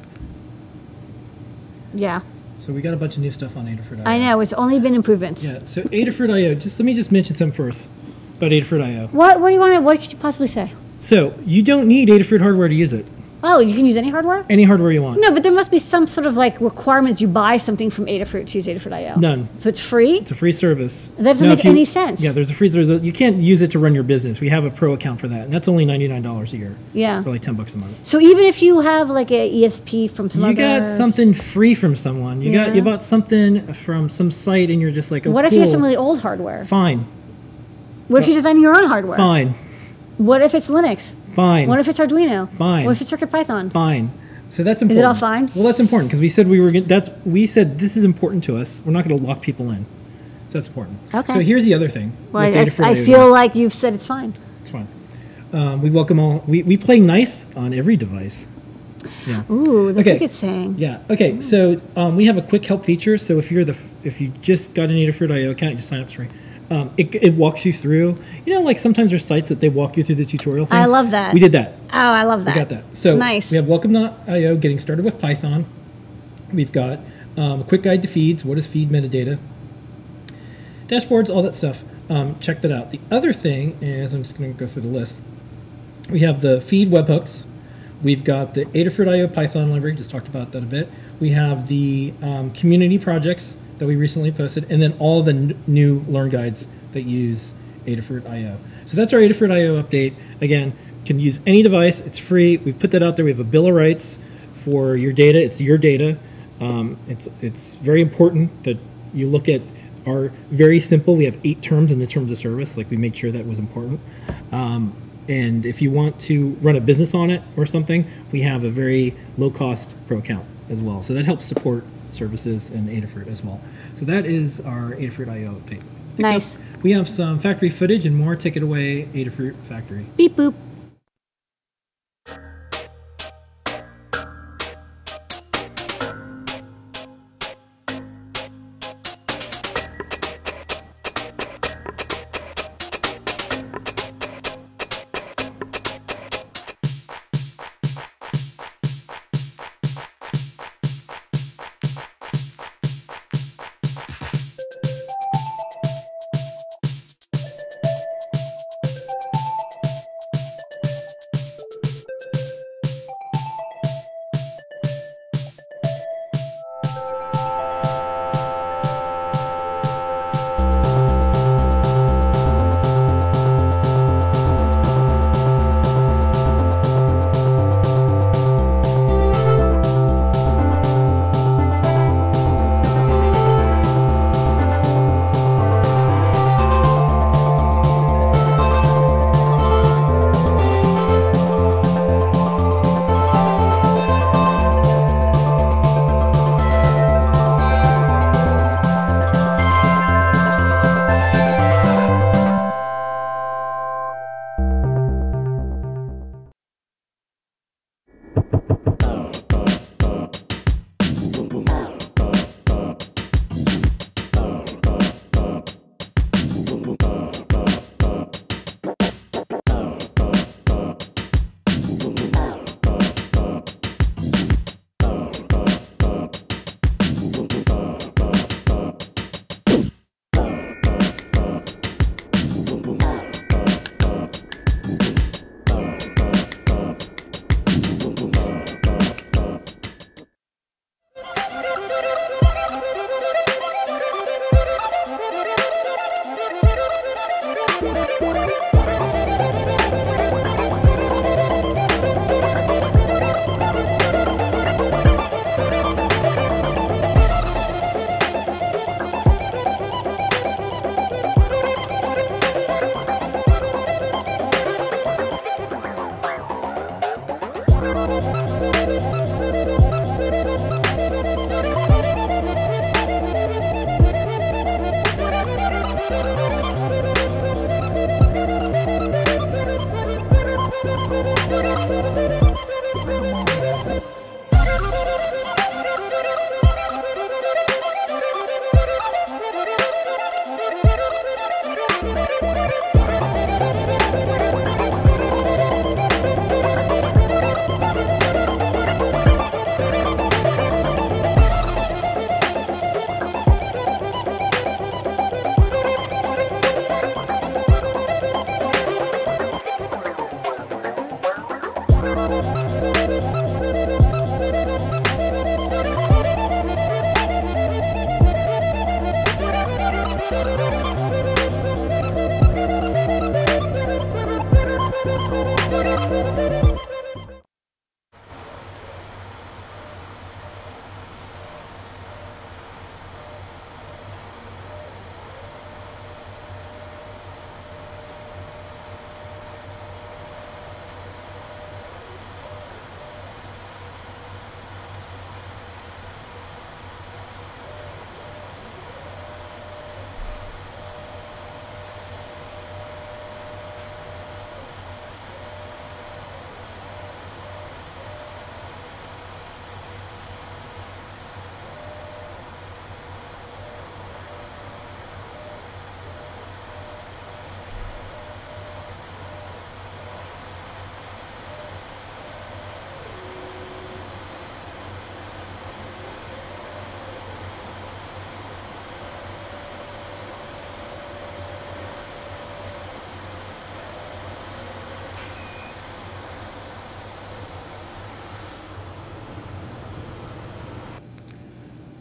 Yeah. So we got a bunch of new stuff on Adafruit IO. I know, it's only been improvements. Yeah, so Adafruit IO, let me mention some first about Adafruit IO. What could you possibly say? So you don't need Adafruit hardware to use it. Oh, you can use any hardware? Any hardware you want. No, but there must be some sort of requirement you buy something from Adafruit to use Adafruit IO. None. So it's free? It's a free service. That doesn't make any sense. Yeah, there's a free service. You can't use it to run your business. We have a pro account for that, and that's only $99 a year. Yeah. For $10 a month. So even if you have a ESP from some You got something free from someone. You bought something from some site, and you're just like, oh, what if you have some really old hardware? Fine. What if you design your own hardware? Fine. What if it's Linux? Fine. What if it's Arduino? Fine. What if it's CircuitPython? Fine. So that's important. Is it all fine? Well, that's important because we said we said this is important to us. We're not going to lock people in. So that's important. Okay. So here's the other thing. Well, I feel like you've said it's fine. It's fine. We welcome all. We play nice on every device. Yeah. Ooh, that's a good saying. Yeah. Okay. So we have a quick help feature. So if you just got an Adafruit IO account, you just sign up for free. It walks you through. Sometimes there's sites that they walk you through the tutorial things. I love that. We did that. Oh, I love that. We got that. So nice. We have welcome.io, getting started with Python. We've got a quick guide to feeds. What is feed metadata? Dashboards, all that stuff. Check that out. The other thing is, I'm just going to go through the list. We have the feed webhooks. We've got the Adafruit IO Python library. Just talked about that a bit. We have the community projects that we recently posted, and then all the new Learn guides that use Adafruit IO. So that's our Adafruit IO update. Again, can use any device. It's free. We've put that out there. We have a bill of rights for your data. It's your data. It's very important that you look at our very simple. We have 8 terms in the terms of service. We made sure that was important. And if you want to run a business on it or something, we have a very low-cost pro account as well. So that helps support services and Adafruit as well. So that is our Adafruit IO update. Nice. We have some factory footage and more. Take it away, Adafruit Factory. Beep boop.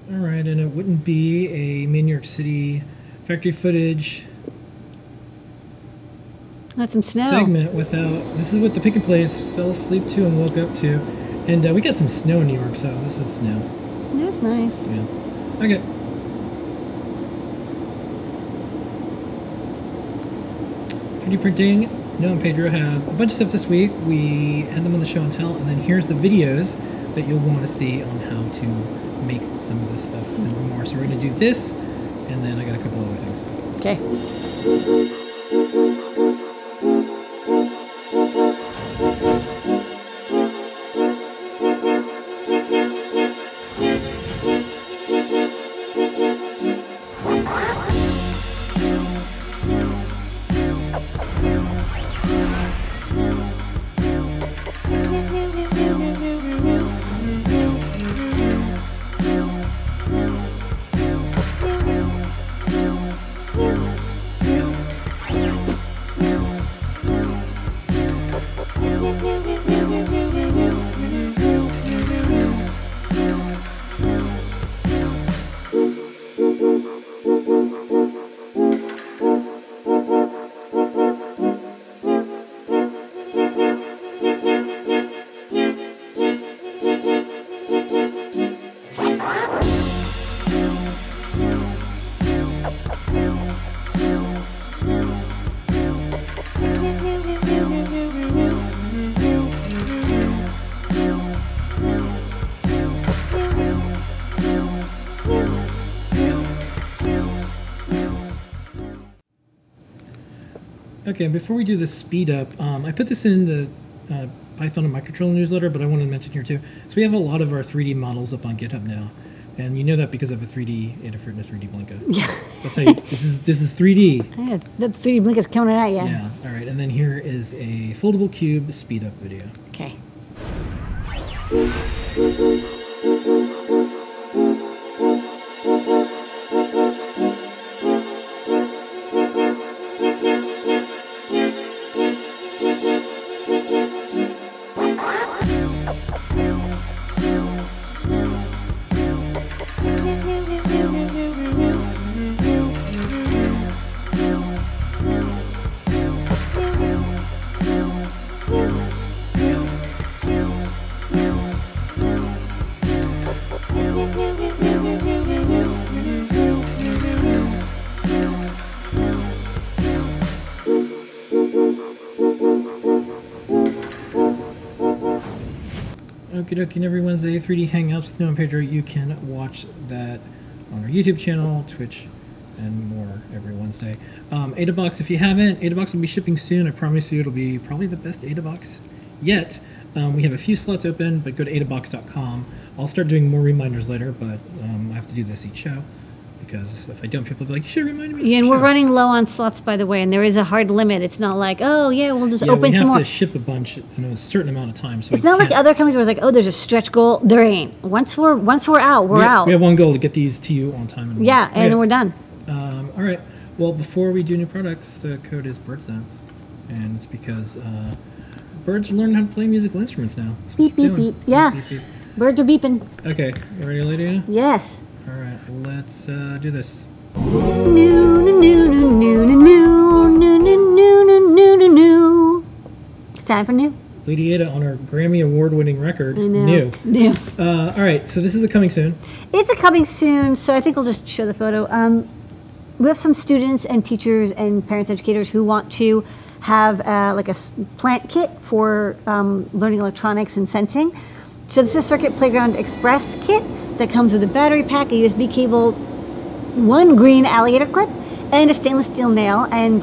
All right, and it wouldn't be a New York City factory footage Got some snow. segment without. This is what the pick and plays fell asleep to and woke up to, and we got some snow in New York, so this is snow. That's nice. Yeah. Okay. 3D printing. Noah and Pedro have a bunch of stuff this week. We had them on the show and tell, and then here's the videos that you'll want to see on how to make some of this stuff and more. So we're going to do this, and then I got a couple other things. Okay. Okay, before we do the speed up, I put this in the Python and Microcontroller newsletter, but I wanted to mention here too. So we have a lot of our 3D models up on GitHub now, and you know that because of a 3D Adafruit and a 3D Blinka. Yeah. That's how you, this is 3D. Yeah, the 3D blink is coming at you. Yeah. All right, and then here is a foldable cube speed up video. Okay. Okie dokie, and every Wednesday, 3D Hangouts with Noah and Pedro. You can watch that on our YouTube channel, Twitch, and more every Wednesday. AdaBox, if you haven't, AdaBox will be shipping soon. I promise you it'll be probably the best AdaBox yet. We have a few slots open, but go to adabox.com. I'll start doing more reminders later, but I have to do this each show, because if I don't, people will be like, you should remind me. Yeah, and we're running low on slots, by the way, and there is a hard limit. It's not like, oh, yeah, we'll just open some more. We have to ship a bunch in a certain amount of time. So it's not like other companies where it's like, oh, there's a stretch goal. There ain't. Once we're out, we're out. We have one goal to get these to you on time. Yeah, and we're done. All right. Well, before we do new products, the code is BirdsNav, and it's because birds are learning how to play musical instruments now. Beep, beep, beep. Yeah. Beep, beep, beep. Birds are beeping. Okay. You ready, lady? Yes. All right. Let's do this. It's time for new. Lady Ada on our Grammy Award-winning record. I know. New. All right. So this is a coming soon. It's a coming soon. So I think we'll just show the photo. We have some students and teachers and parents, educators who want to have like a plant kit for learning electronics and sensing. So this is a Circuit Playground Express kit that comes with a battery pack, a USB cable, one green alligator clip, and a stainless steel nail. And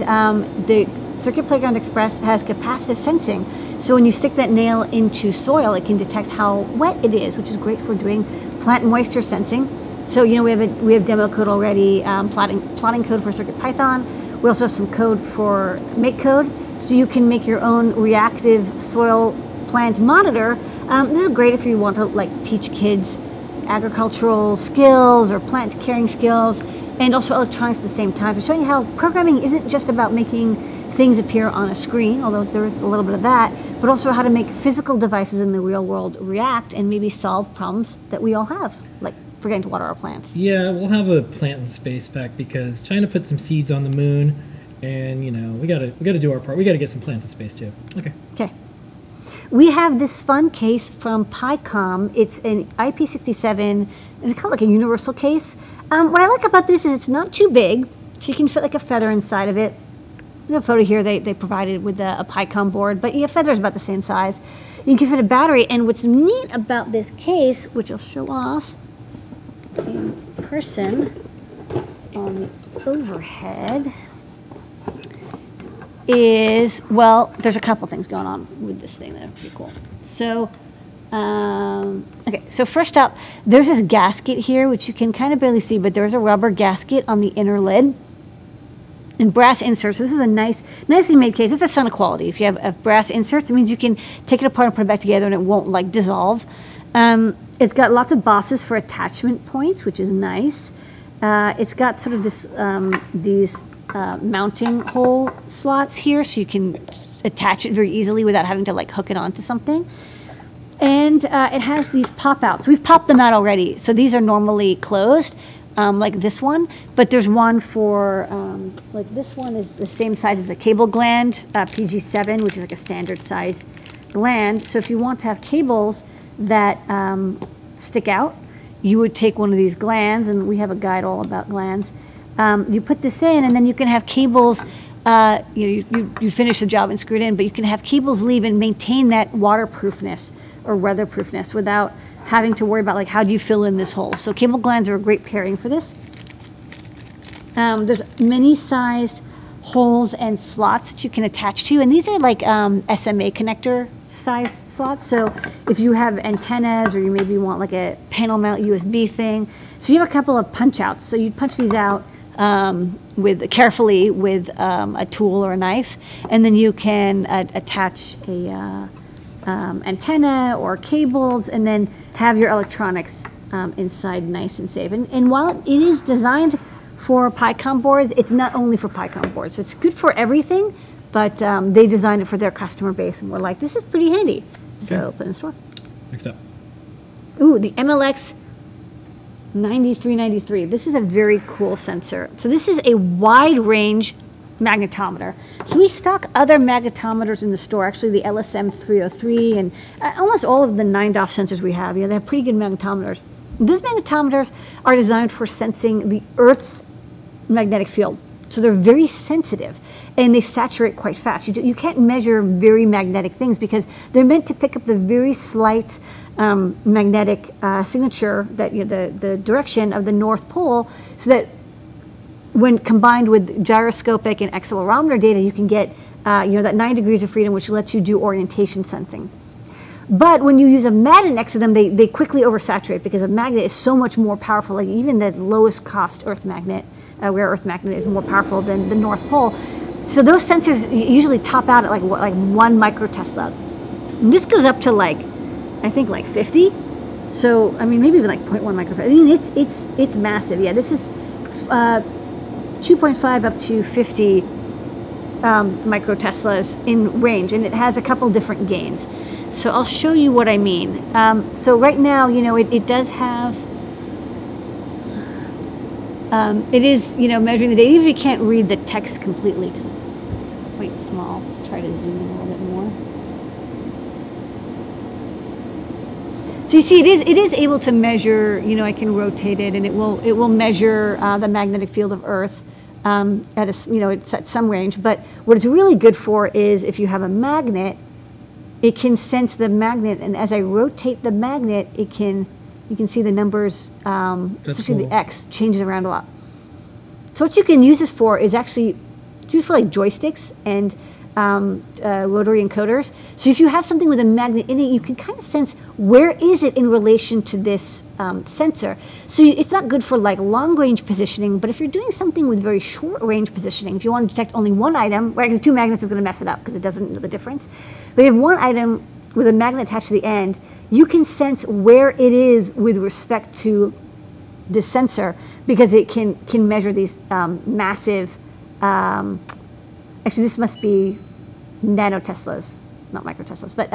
the Circuit Playground Express has capacitive sensing. So when you stick that nail into soil, it can detect how wet it is, which is great for doing plant moisture sensing. So we have demo code already, plotting code for CircuitPython. We also have some code for make code, so you can make your own reactive soil plant monitor. This is great if you want to teach kids agricultural skills or plant caring skills, and also electronics at the same time. So showing you how programming isn't just about making things appear on a screen, although there's a little bit of that, but also how to make physical devices in the real world react and maybe solve problems that we all have, like forgetting to water our plants. Yeah, we'll have a plant in space pack because China put some seeds on the moon, and you know we gotta do our part. We gotta get some plants in space too. Okay. Okay. We have this fun case from PyCom. It's an IP67, and it's kind of like a universal case. What I like about this is it's not too big, so you can fit like a feather inside of it. The photo here they provided with a PyCom board, but yeah, feather is about the same size. You can fit a battery, and what's neat about this case, which I'll show off in person on the overhead, is, well, there's a couple things going on with this thing that are pretty cool. So, okay, so first up, there's this gasket here, which you can kind of barely see, but there's a rubber gasket on the inner lid. And brass inserts. This is a nicely made case. It's a ton of quality. If you have brass inserts, it means you can take it apart and put it back together and it won't like dissolve. It's got lots of bosses for attachment points, which is nice. It's got sort of this these mounting hole slots here, so you can attach it very easily without having to like hook it onto something. And it has these pop outs. We've popped them out already. So these are normally closed. Like this one, but there's one for, like this one is the same size as a cable gland, PG7, which is like a standard size gland. So if you want to have cables that stick out, you would take one of these glands, and we have a guide all about glands. You put this in, and then you can have cables, you finish the job and screw it in, but you can have cables leave and maintain that waterproofness or weatherproofness without having to worry about like how do you fill in this hole. So cable glands are a great pairing for this. There's many sized holes and slots that you can attach to, and these are like SMA connector size slots. So if you have antennas, or you maybe want like a panel mount USB thing, so you have a couple of punch outs. So you'd punch these out carefully with a tool or a knife, and then you can attach a antenna or cables, and then have your electronics inside nice and safe. And while it is designed for PyCom boards, it's not only for PyCom boards. So it's good for everything, but they designed it for their customer base, and we're like, this is pretty handy. Okay. So put in the store. Next up. Ooh, the MLX 9393. This is a very cool sensor. So this is a wide range magnetometer. So we stock other magnetometers in the store, actually the LSM 303 and almost all of the 9DOF sensors we have. You know, they have pretty good magnetometers. These magnetometers are designed for sensing the Earth's magnetic field. So they're very sensitive, and they saturate quite fast. You can't measure very magnetic things because they're meant to pick up the very slight magnetic signature, that the direction of the North Pole, so that when combined with gyroscopic and accelerometer data, you can get that 9 degrees of freedom, which lets you do orientation sensing. But when you use a magnet next to them, they quickly oversaturate because a magnet is so much more powerful. Like even the lowest cost Earth magnet, rare earth magnet, is more powerful than the North Pole. So those sensors usually top out at like 1 microtesla. And this goes up to I think 50. So I mean maybe even like 0.1 microtesla. I mean it's massive. Yeah, this is 2.5 up to 50 microteslas in range, and it has a couple different gains. So I'll show you what I mean. So right now, it does have, it is, measuring the data. Even if you can't read the text completely because it's quite small. I'll try to zoom in a little bit more. So you see, it is able to measure. I can rotate it, and it will measure the magnetic field of Earth. At it's at some range, but what it's really good for is if you have a magnet, it can sense the magnet, and as I rotate the magnet, you can see the numbers, especially the X changes around a lot. So what you can use this for is actually it's used for like joysticks and rotary encoders. So if you have something with a magnet in it, you can kind of sense where is it in relation to this sensor. So it's not good for like long range positioning, but if you're doing something with very short range positioning, if you want to detect only one item, well, actually 2 magnets is going to mess it up because it doesn't know the difference. But if you have one item with a magnet attached to the end, you can sense where it is with respect to the sensor because it can measure these massive, actually this must be nanoteslas, not microteslas, but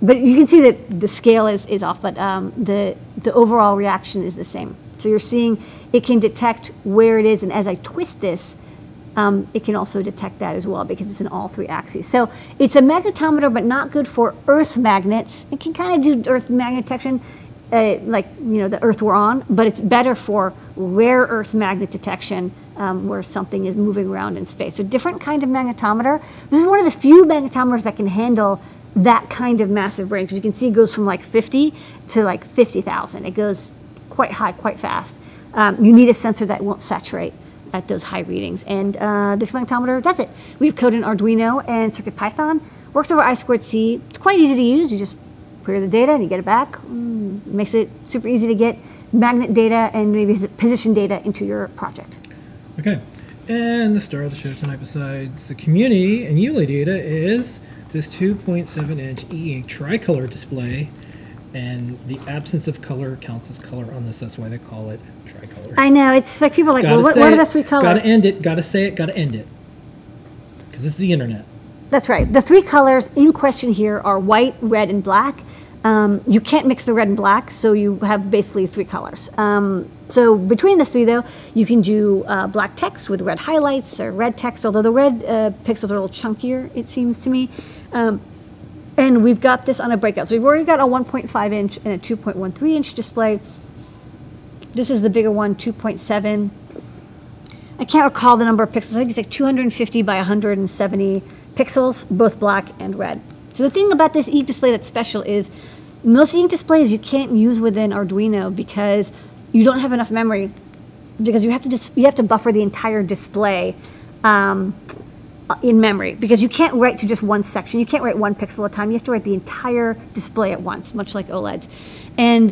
but you can see that the scale is off, but the overall reaction is the same. So you're seeing it can detect where it is, and as I twist this, it can also detect that as well because it's in all three axes. So it's a magnetometer, but not good for Earth magnets. It can kind of do Earth magnet detection, like the Earth we're on, but it's better for rare Earth magnet detection where something is moving around in space. So different kind of magnetometer. This is one of the few magnetometers that can handle that kind of massive range. As you can see, it goes from like 50 to like 50,000. It goes quite high, quite fast. You need a sensor that won't saturate at those high readings, and this magnetometer does it. We've coded in Arduino and CircuitPython. Works over I2C. It's quite easy to use. You just query the data and you get it back. Makes it super easy to get magnet data and maybe position data into your project. Okay, and the star of the show tonight, besides the community and Yuli data, is this 2.7-inch e-ink tricolor display, and the absence of color counts as color on this. That's why they call it tricolor. I know, it's like people are like, well, what are the three colors? Gotta end it, gotta say it, gotta end it. Because this is the internet. That's right. The three colors in question here are white, red, and black. You can't mix the red and black, so you have basically three colors. So between the three, though, you can do black text with red highlights or red text, although the red pixels are a little chunkier, it seems to me. And we've got this on a breakout. So we've already got a 1.5-inch and a 2.13-inch display. This is the bigger one, 2.7. I can't recall the number of pixels. I think it's like 250 by 170 pixels, both black and red. So the thing about this ink display that's special is most ink displays you can't use within Arduino because you don't have enough memory, because you have to buffer the entire display in memory, because you can't write to just one section. You can't write one pixel at a time. You have to write the entire display at once, much like OLEDs. And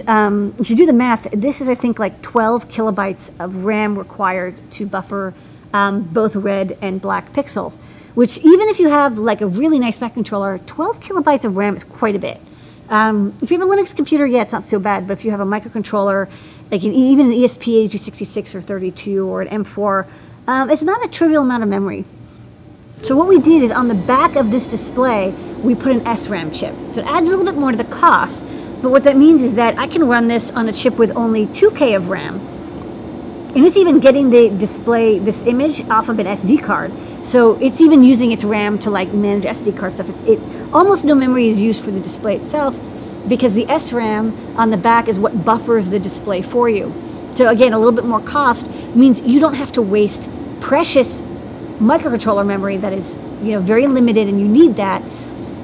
if you do the math, this is, I think, like 12 kilobytes of RAM required to buffer both red and black pixels, which even if you have like a really nice Mac controller, 12 kilobytes of RAM is quite a bit. If you have a Linux computer, yeah, it's not so bad, but if you have a microcontroller, like even an ESP8266 or 32 or an M4, it's not a trivial amount of memory. So what we did is on the back of this display, we put an SRAM chip. So it adds a little bit more to the cost, but what that means is that I can run this on a chip with only 2K of RAM. And it's even getting the display, this image, off of an SD card. So it's even using its RAM to like manage SD card stuff. Almost no memory is used for the display itself, because the SRAM on the back is what buffers the display for you. So again, a little bit more cost means you don't have to waste precious microcontroller memory that is very limited, and you need that.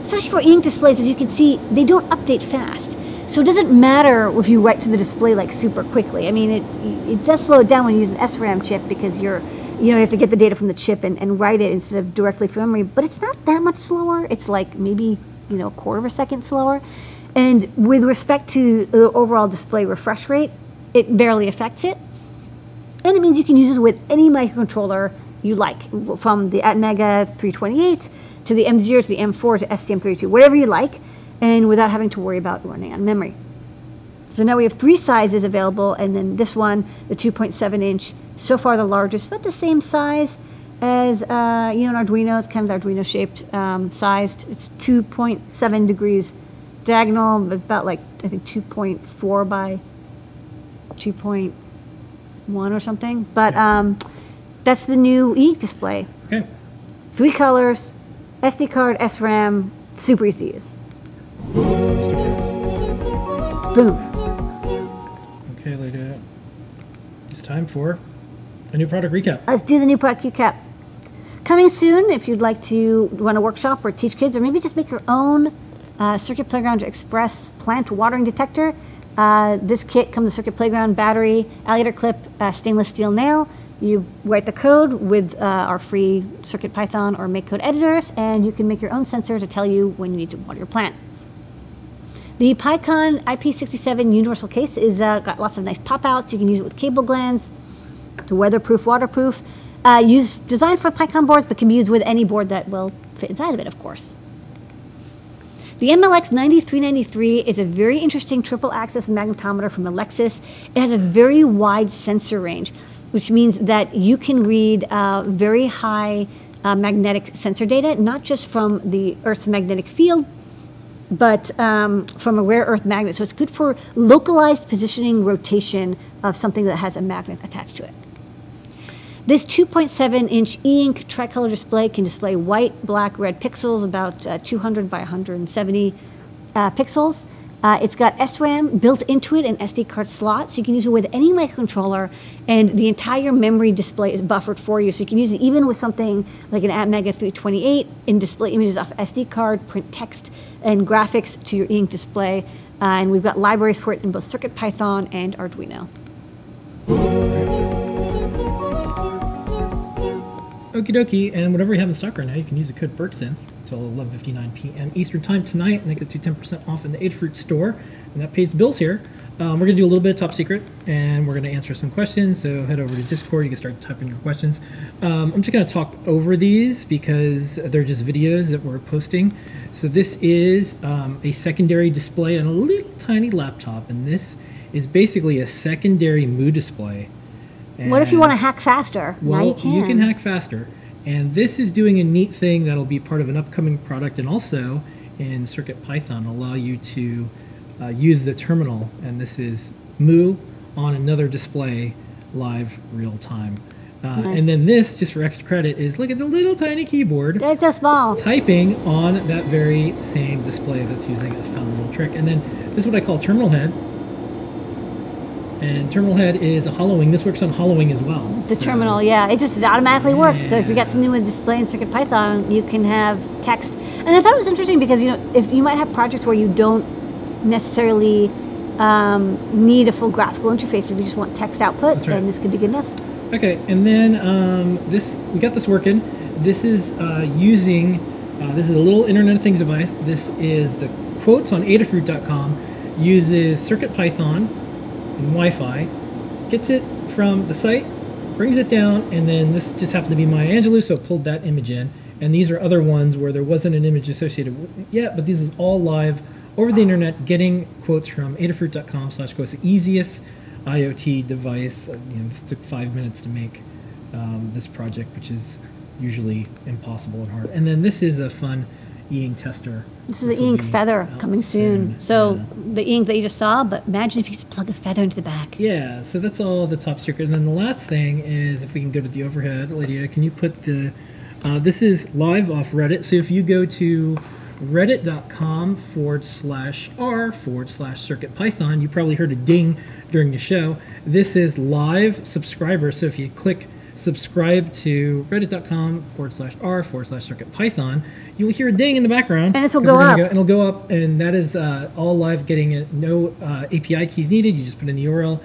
Especially for ink displays, as you can see, they don't update fast. So it doesn't matter if you write to the display like super quickly. I mean, it does slow it down when you use an SRAM chip, because you have to get the data from the chip and write it instead of directly from memory. But it's not that much slower. It's like maybe a quarter of a second slower. And with respect to the overall display refresh rate, it barely affects it. And it means you can use this with any microcontroller you like, from the Atmega 328 to the M0 to the M4 to STM32, whatever you like, and without having to worry about running on memory. So now we have three sizes available, and then this one, the 2.7-inch, so far the largest, about the same size as an Arduino. It's kind of the Arduino-shaped sized. It's 2.7 degrees diagonal, about like, I think 2.4 by 2.1 or something. But that's the new e-ink display. Okay. 3 colors, SD card, SRAM, super easy to use. Boom. Okay, Lydia. It's time for a new product recap. Let's do the new product recap. Coming soon, if you'd like to run a workshop or teach kids, or maybe just make your own Circuit Playground Express plant watering detector. This kit comes with Circuit Playground battery, alligator clip, stainless steel nail. You write the code with our free CircuitPython or MakeCode editors, and you can make your own sensor to tell you when you need to water your plant. The PyCon IP67 universal case is got lots of nice pop-outs. You can use it with cable glands, to weatherproof, waterproof. Designed for PyCon boards, but can be used with any board that will fit inside of it, of course. The MLX 9393 is a very interesting triple-axis magnetometer from Alexis. It has a very wide sensor range, which means that you can read very high magnetic sensor data, not just from the Earth's magnetic field, but from a rare earth magnet. So it's good for localized positioning rotation of something that has a magnet attached to it. This 2.7-inch e-ink tricolor display can display white, black, red pixels, about 200 by 170 pixels. It's got SRAM built into it, an SD card slot, so you can use it with any microcontroller, and the entire memory display is buffered for you, so you can use it even with something like an Atmega 328 and display images off SD card, print text and graphics to your e-ink display, and we've got libraries for it in both CircuitPython and Arduino. Okie dokie, and whatever you have in stock right now, you can use the code BERTSIN until 11:59 p.m. Eastern Time tonight, and it gets you 10% off in the Adafruit store, and that pays the bills here. We're going to do a little bit of top secret, and we're going to answer some questions, so head over to Discord, you can start typing your questions. I'm just going to talk over these because they're just videos that we're posting. So this is a secondary display on a little tiny laptop, and this is basically a secondary MU display. And what if you want to hack faster? Well, now you can. You can hack faster. And this is doing a neat thing that'll be part of an upcoming product, and also in CircuitPython allow you to use the terminal, and this is MU on another display live real time. Nice. And then this, just for extra credit, is look at the little tiny keyboard. It's so small. Typing on that very same display that's using a fun little trick. And then this is what I call terminal head. And terminal head is a hollowing. This works on hollowing as well. The terminal, yeah. It just automatically works. So if you got something with display in CircuitPython, you can have text. And I thought it was interesting because, you know, if you might have projects where you don't necessarily need a full graphical interface, but you just want text output, That's right. and this could be good enough. Okay, and then we got this working. This is using, this is a little Internet of Things device. This is the quotes on Adafruit.com, uses CircuitPython and Wi-Fi, gets it from the site, brings it down, and then this just happened to be Maya Angelou, so I pulled that image in. And these are other ones where there wasn't an image associated with it yet, but this is all live over the internet, getting quotes from Adafruit.com/quotes. The easiest IoT device. This took 5 minutes to make this project, which is usually impossible and hard. And then this is a fun e-ink tester. This is the e-ink feather coming soon. So the e-ink that you just saw, but imagine if you just plug a feather into the back. Yeah, so that's all the top secret. And then the last thing is, if we can go to the overhead, Lydia, can you put the, this is live off Reddit. So if you go to reddit.com/r/CircuitPython, you probably heard a ding during the show. This is live subscribers. So if you click subscribe to reddit.com/r/CircuitPython, you'll hear a ding in the background. And this will go up. And it'll go up, and that is all live, getting it. No API keys needed. You just put in the URL.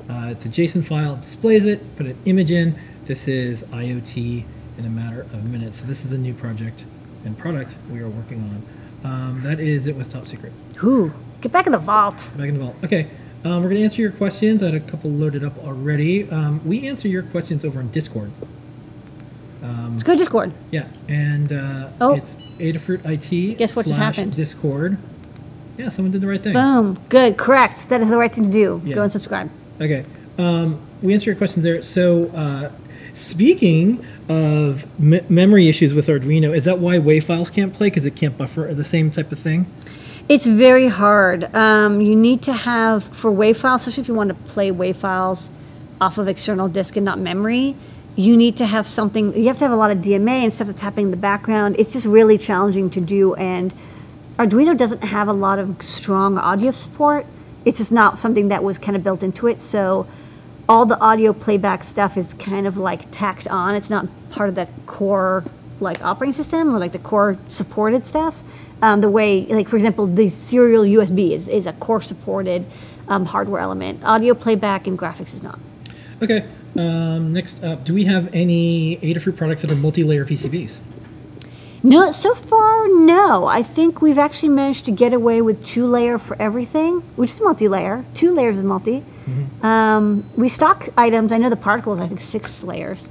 It's a JSON file. It displays it. Put an image in. This is IoT in a matter of minutes. So this is a new project and product we are working on. That is it with Top Secret. Ooh, get back in the vault. Back in the vault. Okay. We're going to answer your questions. I had a couple loaded up already. We answer your questions over on Discord. Let's go to Discord. Yeah, and it's Adafruit IT. Guess what just happened? Discord. Yeah, someone did the right thing. Boom. Good. Correct. That is the right thing to do. Yeah. Go and subscribe. Okay. We answer your questions there. So, speaking of memory issues with Arduino, is that why WAV files can't play? Because it can't buffer, the same type of thing? It's very hard. You need to have, for WAV files, especially if you want to play WAV files off of external disk and not memory, you need to have something, you have to have a lot of DMA and stuff that's happening in the background. It's just really challenging to do, and Arduino doesn't have a lot of strong audio support. It's just not something that was kind of built into it, so all the audio playback stuff is kind of like tacked on. It's not part of the core like operating system or like the core supported stuff. The way, like for example, the serial USB is a core supported hardware element. Audio playback and graphics is not. Okay. Next up, do we have any Adafruit products that are multi-layer PCBs? No, so far, no. I think we've actually managed to get away with 2-layer for everything, which is multi-layer. 2 layers is multi. Mm-hmm. We stock items. I know the particle is, I think, 6 layers.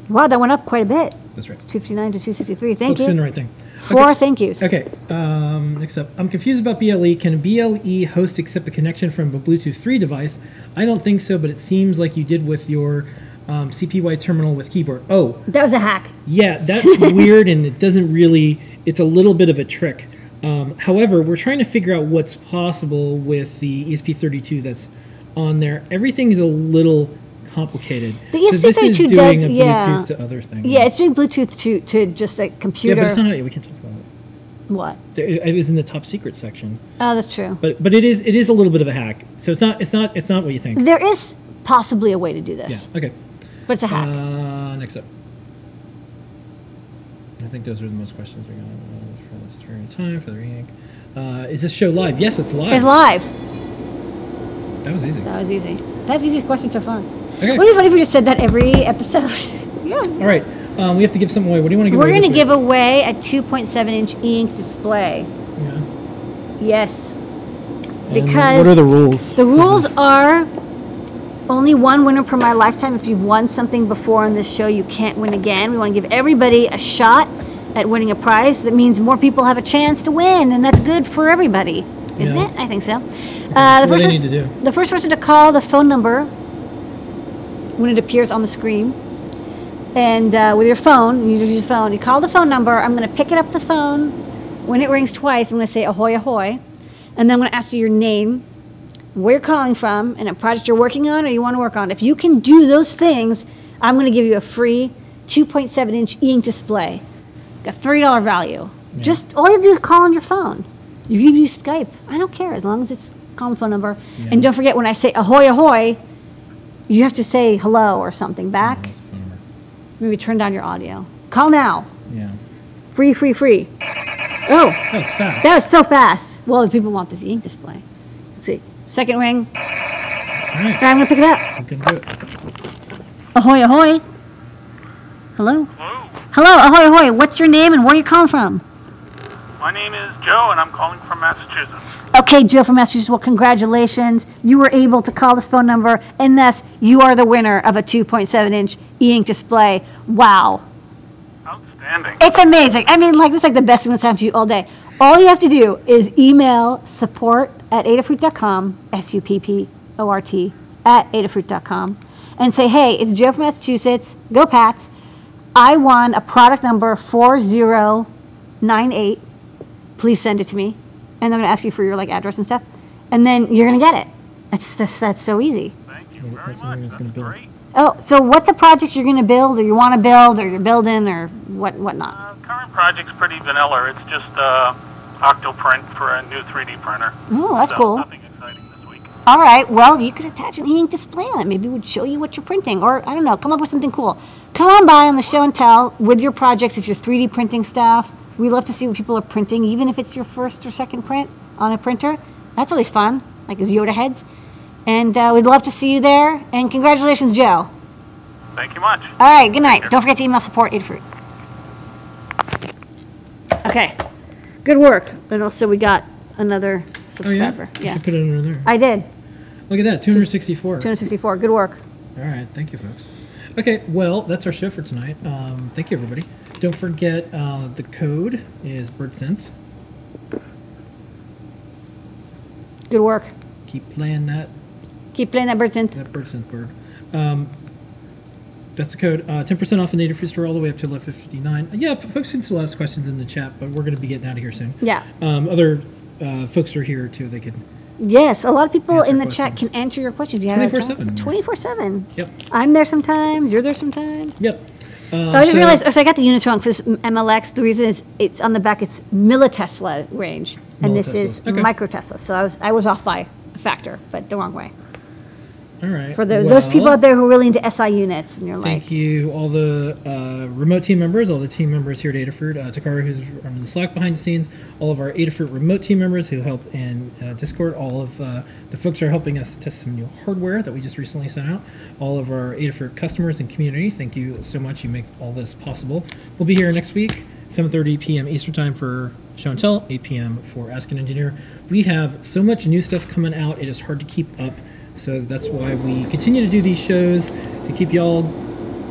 Wow, that went up quite a bit. That's right. It's 259 to 263. Thank you. Focus in the right thing. 4 thank yous. Okay. Next up, I'm confused about BLE. Can a BLE host accept the connection from a Bluetooth 3 device? I don't think so, but it seems like you did with your CPY terminal with keyboard. Oh. That was a hack. Yeah, that's weird, and it doesn't really, it's a little bit of a trick. However, we're trying to figure out what's possible with the ESP32 that's on there. Everything is a little complicated. The so this is ESP32 doing does, a Bluetooth to other things. Yeah, it's doing Bluetooth to just a computer. Yeah, but it's not. We can talk about it. What? It was in the top secret section. Oh, that's true. But it is a little bit of a hack. So it's not what you think. There is possibly a way to do this. Yeah. Okay. But it's a hack. Next up. I think those are the most questions we got. Let's turn time for the ink. Is this show live? Yes, it's live. It's live. That was easy. That was easy. That's easy questions so far. Okay. Wouldn't it be funny if we just said that every episode? Yes. All right. We have to give something away. What do you want to give away? We're going to this give week? away a 2.7-inch e-ink display. Yeah. Yes. And Because what are the rules? the rules are only one winner per my lifetime. If you've won something before on this show, you can't win again. We want to give everybody a shot at winning a prize. That means more people have a chance to win, and that's good for everybody, isn't Yeah. it? I think so. What do they need to do? The first person to call the phone number when it appears on the screen, and with your phone, you use your phone, you call the phone number. I'm going to pick it up the phone. When it rings twice, I'm going to say ahoy, ahoy, and then I'm going to ask you your name, where you're calling from, and a project you're working on or you want to work on. If you can do those things, I'm going to give you a free 2.7-inch e-ink display. Got $30 value. Yeah. Just all you have to do is call on your phone. You can use Skype. I don't care as long as it's call the phone number. Yeah. And don't forget when I say ahoy, ahoy, you have to say hello or something back. That's the phone number. Maybe turn down your audio. Call now. Yeah. Free, free, free. Oh, That's fast. that was so fast. Well, the people want this e-ink display. Let's see. Second ring. All All right. right, I'm going to pick it up. We can do it. Ahoy, ahoy. Hello? Hello, Hello, ahoy, ahoy. What's your name and where are you calling from? my name is Joe, and I'm calling from Massachusetts. Okay, Joe from Massachusetts. Well, congratulations. You were able to call this phone number, and thus you are the winner of a 2.7-inch e-ink display. Wow. Outstanding. It's amazing. I mean, like, this is like the best thing that's happened to you all day. All you have to do is email support@adafruit.com, SUPPORT, @adafruit.com, and say, hey, it's Joe from Massachusetts. Go Pats. I won a product number 4098. Please send it to me. And they're going to ask you for your, like, address and stuff. And then you're going to get it. That's so easy. Thank you Yeah, very that's something I much. was gonna That's build. great. Oh, so what's a project you're going to build, or you want to build, or you're building, or whatnot? Current project's pretty vanilla. It's just Octoprint for a new 3D printer. Oh, that's So cool. Nothing exciting this week. All right, well, you could attach an e-ink display on it. Maybe it would show you what you're printing, or I don't know, come up with something cool. Come on by on the show and tell with your projects if you're 3D printing stuff. We love to see what people are printing, even if it's your first or second print on a printer. That's always fun, like as Yoda heads. And we'd love to see you there. And congratulations, Joe. Thank you much. All right, good night. Don't forget to email support Adafruit. Okay, good work. And also, we got another Oh, yeah? subscriber. You should put it under there. I did. Look at that, 264. 264. Good work. All right, thank you, folks. Okay, well, that's our show for tonight. Thank you, everybody. Don't forget, the code is BirdSynth. Good work. Keep playing that Keep playing that bird synth. BirdSynth bird. That's the code. 10% off the Native Free Store all the way up to 11:59. Yeah, folks can still ask questions in the chat, but we're going to be getting out of here soon. Yeah. Other folks are here, too. They could... Yes, a lot of people Answer in the chat questions. can answer your questions. You have a 24/7. 24/7. Yep. I'm there sometimes. You're there sometimes. Yep. Oh, I just realized. So I got the units wrong for this MLX. The reason is it's on the back. It's millitesla range, and this is Millitesla. Okay. microtesla. So I was off by a factor, but the wrong way. All right. For those people well, out there who are really into SI units, and you're like, Thank you, all the remote team members, all the team members here at Adafruit, Takara, who's running the Slack behind the scenes, all of our Adafruit remote team members who help in Discord, all of the folks who are helping us test some new hardware that we just recently sent out, all of our Adafruit customers and community. Thank you so much. You make all this possible. We'll be here next week, 7:30 p.m. Eastern Time for Show and Tell, 8 p.m. for Ask an Engineer. We have so much new stuff coming out, it is hard to keep up. So that's why we continue to do these shows, to keep y'all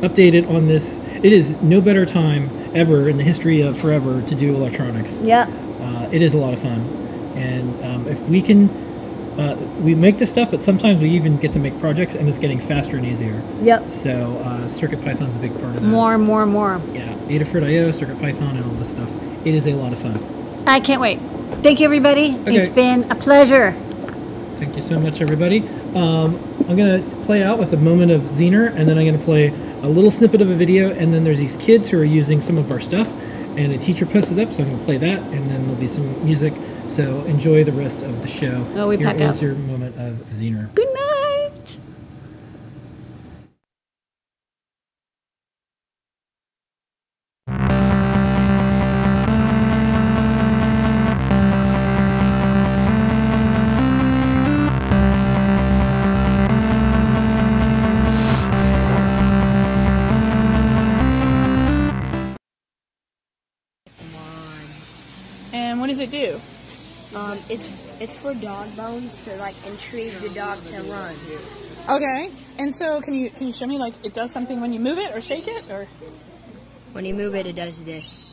updated on this. It is no better time ever in the history of forever to do electronics. yeah, It is a lot of fun. And if we can, we make this stuff, but sometimes we even get to make projects, and it's getting faster and easier. yep, So CircuitPython's a big part of that. more and more and more. Yeah, Adafruit.io, CircuitPython, and all this stuff. It is a lot of fun. I can't wait. Thank you, everybody. Okay. It's been a pleasure. Thank you so much, everybody. I'm going to play out with a moment of Zener, and then I'm going to play a little snippet of a video, and then there's these kids who are using some of our stuff, and a teacher posted up, so I'm going to play that, and then there'll be some music. So enjoy the rest of the show. Oh, we pack Here up. is your moment of Zener. Good night. And what does it do? It's for dog bones to like intrigue the dog to run. Okay. And so can you show me like it does something when you move it or shake it or? When you move it, it does this.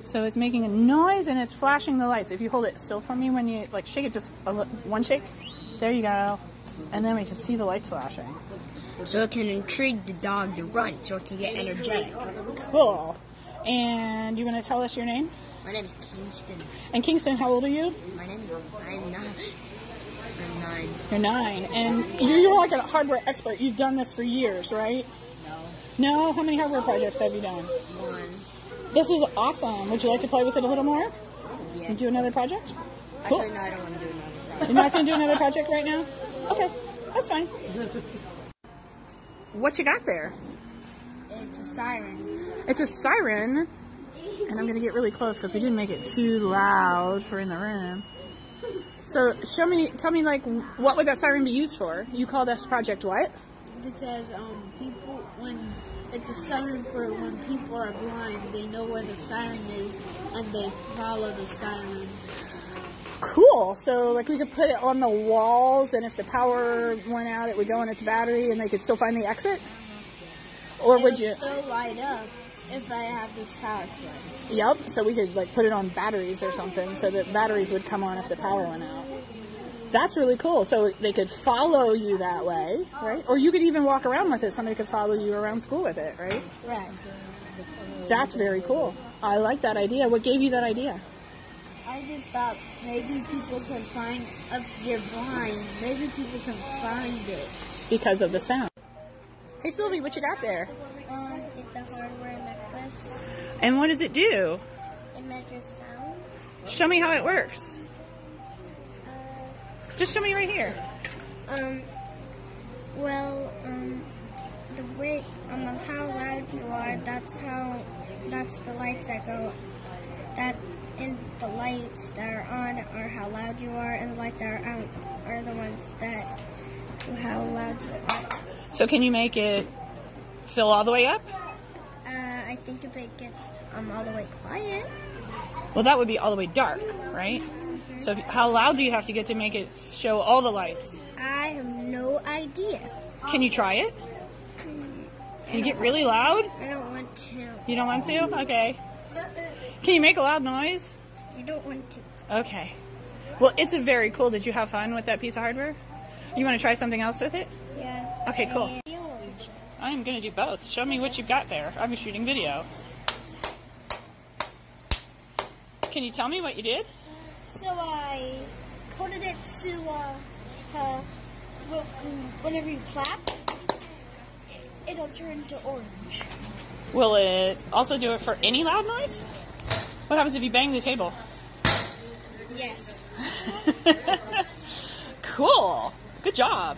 So it's making a noise and it's flashing the lights. If you hold it still for me when you like shake it, just one shake. There you go. And then we can see the lights flashing. So it can intrigue the dog to run, so it can get energetic. Cool. And you want to tell us your name? My name is Kingston. And Kingston, how old are you? My name is I'm 9. You're 9. And you're like a hardware expert. You've done this for years, right? No. No? How many hardware projects have you done? 1. This is awesome. Would you like to play with it a little more? Yeah. And do another project? Cool. Actually, no, I don't want to do another project. You're not going to do another project right now? Okay, that's fine. What you got there? It's a siren. It's a siren. And I'm going to get really close because we didn't make it too loud for in the room. So tell me like, what would that siren be used for? You call this project what? Because people, when it's a siren for when people are blind, they know where the siren is and they follow the siren. Cool. So like we could put it on the walls, and if the power went out, it would go on its battery, and they could still find the exit. Or would you? Still light up if I have this power source. Yep. So we could like put it on batteries or something, so that batteries would come on if the power went out. That's really cool. So they could follow you that way, right? Or you could even walk around with it. Somebody could follow you around school with it, right? Right. That's very cool. I like that idea. What gave you that idea? I just thought maybe people can find, if you're blind, maybe people can find it. Because of the sound. Hey Sylvie, what you got there? It's a hardware necklace. And what does it do? It measures sound. Show me how it works. Just show me right here. The way, how loud you are, that's the lights that go, and the lights that are on are how loud you are, and the lights that are out are the ones that how loud you are. So can you make it fill all the way up? I think if it gets all the way quiet. Well, that would be all the way dark, right? So how loud do you have to get to make it show all the lights? I have no idea. Can you try it? Can you get really loud? I don't want to. You don't want to? Okay. Can you make a loud noise? I don't want to. Okay. Well, it's very cool. Did you have fun with that piece of hardware? You want to try something else with it? Yeah. Okay, cool. I'm going to do both. Show me what you've got there. I'm shooting video. Can you tell me what you did? So I coded it to, whenever you clap, it'll turn to orange. Will it also do it for any loud noise? What happens if you bang the table? Yes. Cool. Good job.